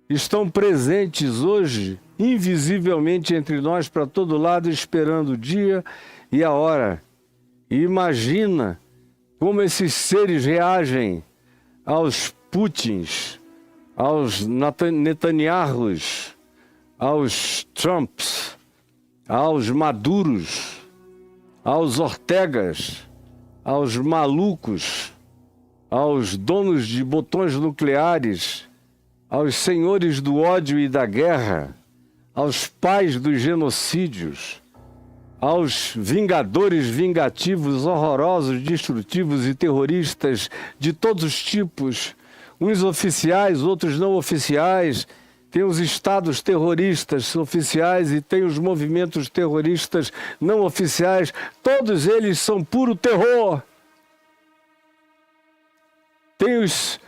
[SPEAKER 1] estão presentes hoje, invisivelmente entre nós, para todo lado, esperando o dia e a hora. E imagina como esses seres reagem aos Putins, aos Netanyahus, aos Trumps, aos Maduros, aos Ortegas, aos malucos, aos donos de botões nucleares, aos senhores do ódio e da guerra, aos pais dos genocídios, aos vingadores vingativos, horrorosos, destrutivos e terroristas de todos os tipos, uns oficiais, outros não oficiais. Tem os estados terroristas oficiais e tem os movimentos terroristas não oficiais. Todos eles são puro terror. Tem os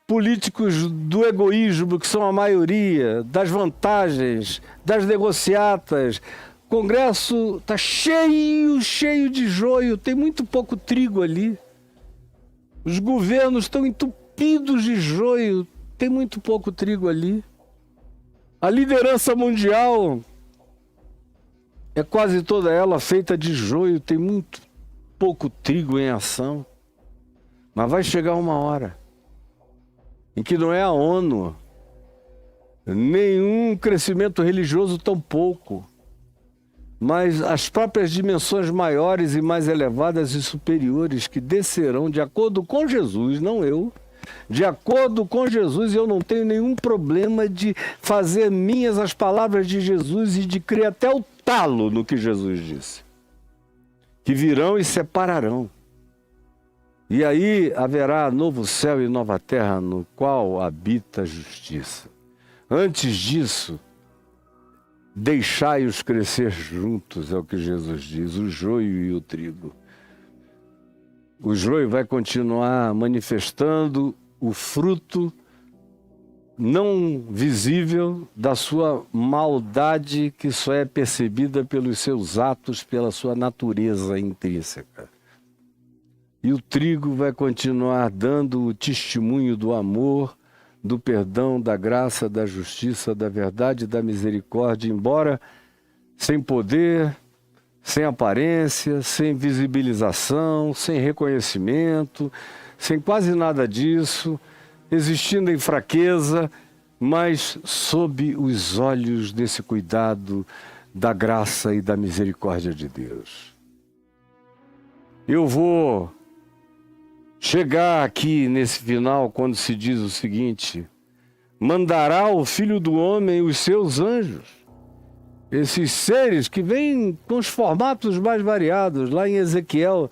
[SPEAKER 1] políticos do egoísmo, que são a maioria, das vantagens, das negociatas. O Congresso está cheio de joio, tem muito pouco trigo ali. Os governos estão entupidos de joio, tem muito pouco trigo ali. A liderança mundial é quase toda ela feita de joio, tem muito pouco trigo em ação. Mas vai chegar uma hora em que não é a ONU, nenhum crescimento religioso tampouco, mas as próprias dimensões maiores e mais elevadas e superiores que descerão de acordo com Jesus, não eu, de acordo com Jesus. Eu não tenho nenhum problema de fazer minhas as palavras de Jesus e de crer até o talo no que Jesus disse. Que virão e separarão. E aí haverá novo céu e nova terra no qual habita a justiça. Antes disso, deixai-os crescer juntos, é o que Jesus diz, o joio e o trigo. O joio vai continuar manifestando o fruto não visível da sua maldade, que só é percebida pelos seus atos, pela sua natureza intrínseca. E o trigo vai continuar dando o testemunho do amor, do perdão, da graça, da justiça, da verdade, da misericórdia, embora sem poder, sem aparência, sem visibilização, sem reconhecimento, sem quase nada disso, existindo em fraqueza, mas sob os olhos desse cuidado, da graça e da misericórdia de Deus. Eu vou chegar aqui nesse final quando se diz o seguinte: mandará o Filho do Homem os seus anjos. Esses seres que vêm com os formatos mais variados. Lá em Ezequiel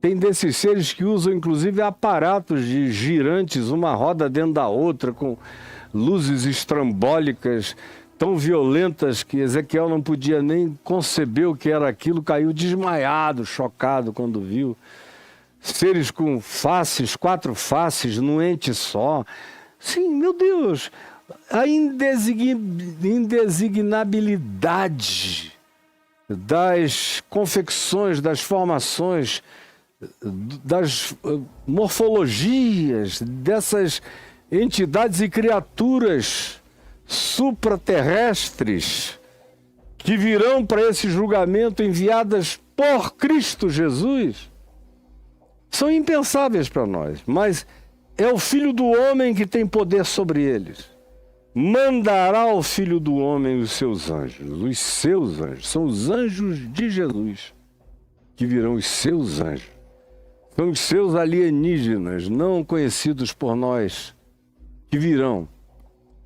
[SPEAKER 1] tem desses seres que usam inclusive aparatos de girantes, uma roda dentro da outra, com luzes estrambólicas tão violentas que Ezequiel não podia nem conceber o que era aquilo, caiu desmaiado, chocado quando viu. Seres com faces, 4 faces, num ente só. Sim, meu Deus, a indesignabilidade das confecções, das formações, das morfologias dessas entidades e criaturas supraterrestres que virão para esse julgamento enviadas por Cristo Jesus, são impensáveis para nós, mas é o Filho do Homem que tem poder sobre eles. Mandará o Filho do Homem os seus anjos, são os anjos de Jesus que virão, os seus anjos. São os seus alienígenas, não conhecidos por nós, que virão.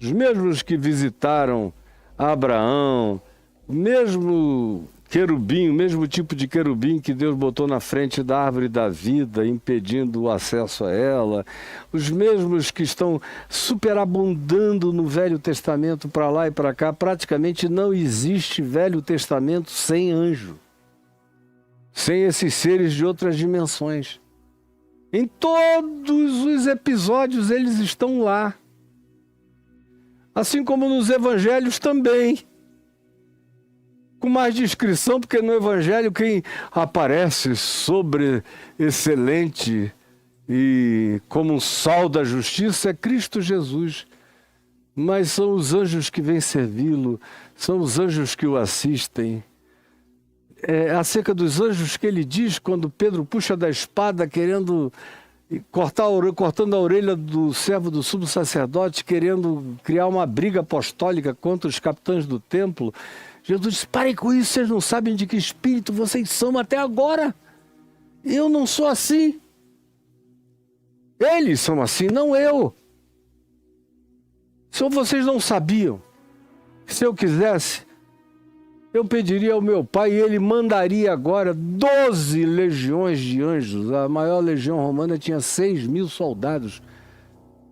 [SPEAKER 1] Os mesmos que visitaram Abraão, o mesmo querubim, o mesmo tipo de querubim que Deus botou na frente da árvore da vida, impedindo o acesso a ela. Os mesmos que estão superabundando no Velho Testamento para lá e para cá. Praticamente não existe Velho Testamento sem anjo, sem esses seres de outras dimensões. Em todos os episódios eles estão lá. Assim como nos evangelhos também. Com mais descrição, porque no evangelho quem aparece sobre excelente e como um sol da justiça é Cristo Jesus. Mas são os anjos que vêm servi-lo, são os anjos que o assistem. É acerca dos anjos que ele diz quando Pedro puxa da espada querendo cortando a orelha do servo do sumo sacerdote, querendo criar uma briga apostólica contra os capitães do templo. Jesus disse: parem com isso, vocês não sabem de que espírito vocês são até agora. Eu não sou assim. Eles são assim, não eu. Se vocês não sabiam, se eu quisesse, eu pediria ao meu pai e ele mandaria agora 12 legiões de anjos. A maior legião romana tinha 6.000 soldados.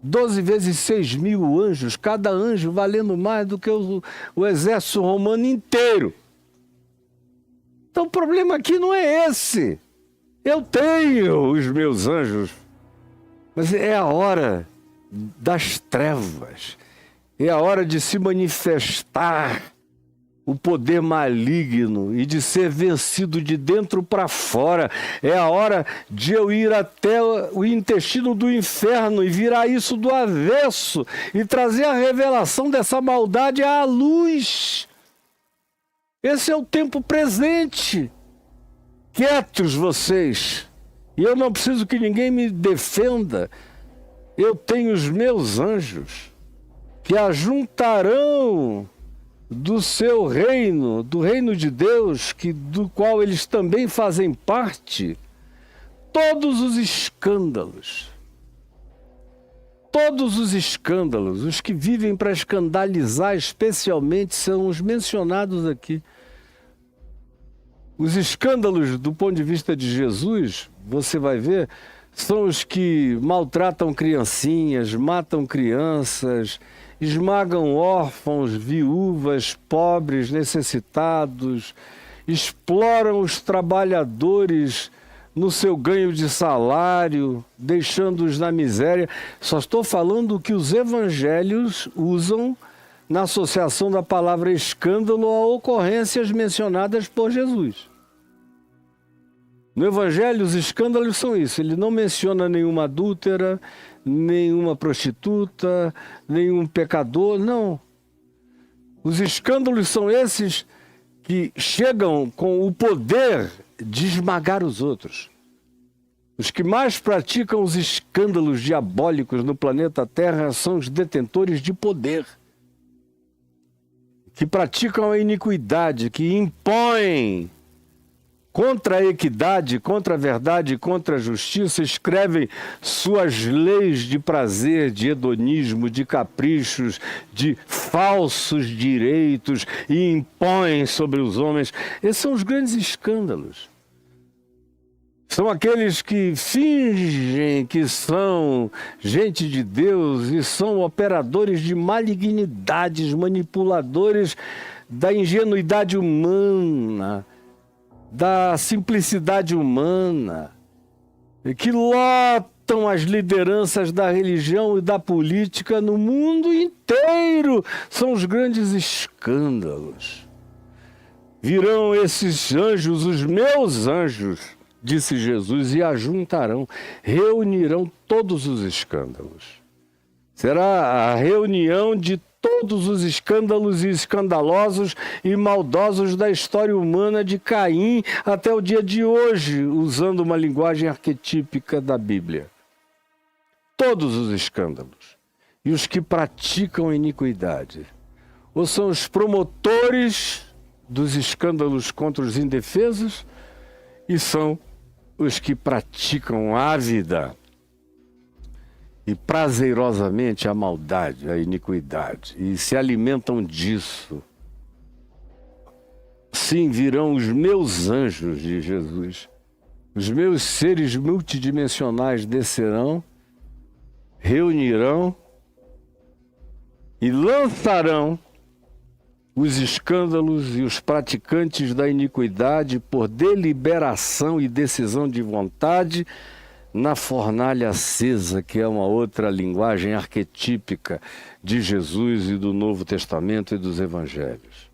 [SPEAKER 1] 12 vezes 6.000 anjos, cada anjo valendo mais do que o exército romano inteiro. Então o problema aqui não é esse. Eu tenho os meus anjos, mas é a hora das trevas. É a hora de se manifestar o poder maligno e de ser vencido de dentro para fora. É a hora de eu ir até o intestino do inferno e virar isso do avesso e trazer a revelação dessa maldade à luz. Esse é o tempo presente. Quietos vocês. E eu não preciso que ninguém me defenda. Eu tenho os meus anjos que ajuntarão do seu reino, do reino de Deus, do qual eles também fazem parte, todos os escândalos, os que vivem para escandalizar especialmente são os mencionados aqui. Os escândalos do ponto de vista de Jesus, você vai ver, são os que maltratam criancinhas, matam crianças, esmagam órfãos, viúvas, pobres, necessitados, exploram os trabalhadores no seu ganho de salário, deixando-os na miséria. Só estou falando o que os evangelhos usam na associação da palavra escândalo a ocorrências mencionadas por Jesus. No evangelho, os escândalos são isso. Ele não menciona nenhuma adúltera, nenhuma prostituta, nenhum pecador, não. Os escândalos são esses que chegam com o poder de esmagar os outros. Os que mais praticam os escândalos diabólicos no planeta Terra são os detentores de poder, que praticam a iniquidade, que impõem contra a equidade, contra a verdade, contra a justiça, escrevem suas leis de prazer, de hedonismo, de caprichos, de falsos direitos e impõem sobre os homens. Esses são os grandes escândalos. São aqueles que fingem que são gente de Deus e são operadores de malignidades, manipuladores da ingenuidade humana, da simplicidade humana, que lotam as lideranças da religião e da política no mundo inteiro. São os grandes escândalos. Virão esses anjos, os meus anjos, disse Jesus, e ajuntarão, reunirão todos os escândalos. Será a reunião de todos os escândalos e escandalosos e maldosos da história humana de Caim até o dia de hoje, usando uma linguagem arquetípica da Bíblia. Todos os escândalos. E os que praticam a iniquidade. Ou são os promotores dos escândalos contra os indefesos, e são os que praticam ávida e prazerosamente a maldade, a iniquidade, e se alimentam disso. Sim, virão os meus anjos de Jesus, os meus seres multidimensionais descerão, reunirão e lançarão os escândalos e os praticantes da iniquidade por deliberação e decisão de vontade na fornalha acesa, que é uma outra linguagem arquetípica de Jesus e do Novo Testamento e dos Evangelhos.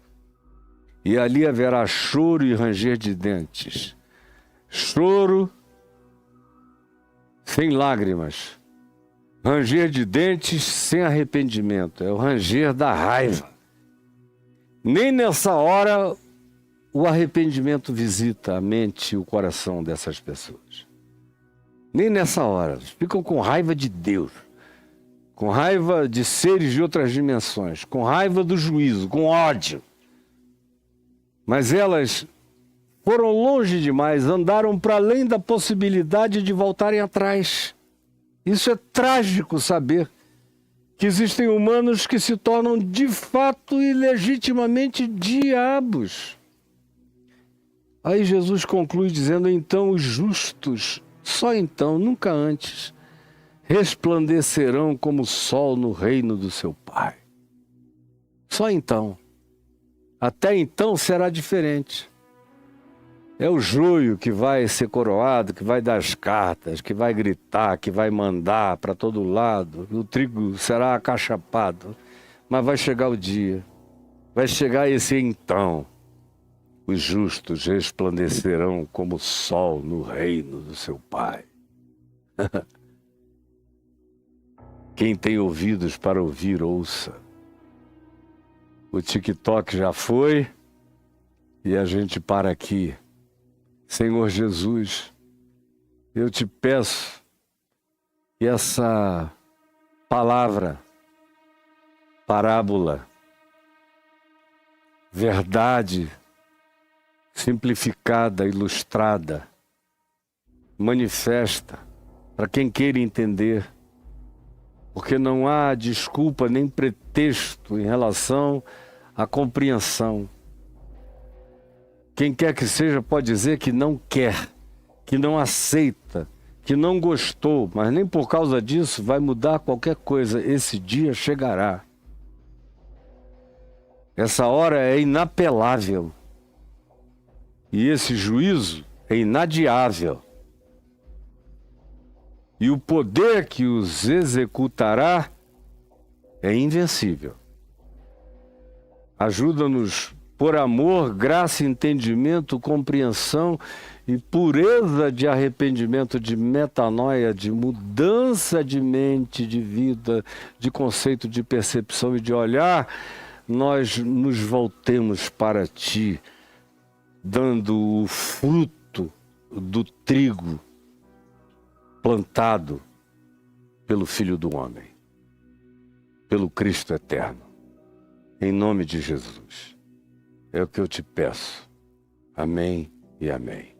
[SPEAKER 1] E ali haverá choro e ranger de dentes. Choro sem lágrimas. Ranger de dentes sem arrependimento. É o ranger da raiva. Nem nessa hora o arrependimento visita a mente e o coração dessas pessoas. Nem nessa hora. Eles ficam com raiva de Deus, com raiva de seres de outras dimensões, com raiva do juízo, com ódio. Mas elas foram longe demais, andaram para além da possibilidade de voltarem atrás. Isso é trágico saber que existem humanos que se tornam de fato e legitimamente diabos. Aí Jesus conclui dizendo, então os justos, só então, nunca antes, resplandecerão como o sol no reino do seu Pai. Só então. Até então será diferente. É o joio que vai ser coroado, que vai dar as cartas, que vai gritar, que vai mandar para todo lado. O trigo será acachapado. Mas vai chegar o dia. Vai chegar esse então. Os justos resplandecerão como o sol no reino do seu Pai. Quem tem ouvidos para ouvir, ouça. O TikTok já foi e a gente para aqui. Senhor Jesus, eu te peço que essa palavra, parábola, verdade simplificada, ilustrada, manifesta para quem queira entender, porque não há desculpa nem pretexto em relação à compreensão. Quem quer que seja pode dizer que não quer, que não aceita, que não gostou, mas nem por causa disso vai mudar qualquer coisa. Esse dia chegará. Essa hora é inapelável. E esse juízo é inadiável. E o poder que os executará é invencível. Ajuda-nos por amor, graça, entendimento, compreensão e pureza de arrependimento, de metanoia, de mudança de mente, de vida, de conceito, de percepção e de olhar, nós nos voltemos para Ti, dando o fruto do trigo plantado pelo Filho do Homem, pelo Cristo eterno. Em nome de Jesus. É o que eu te peço. Amém e amém.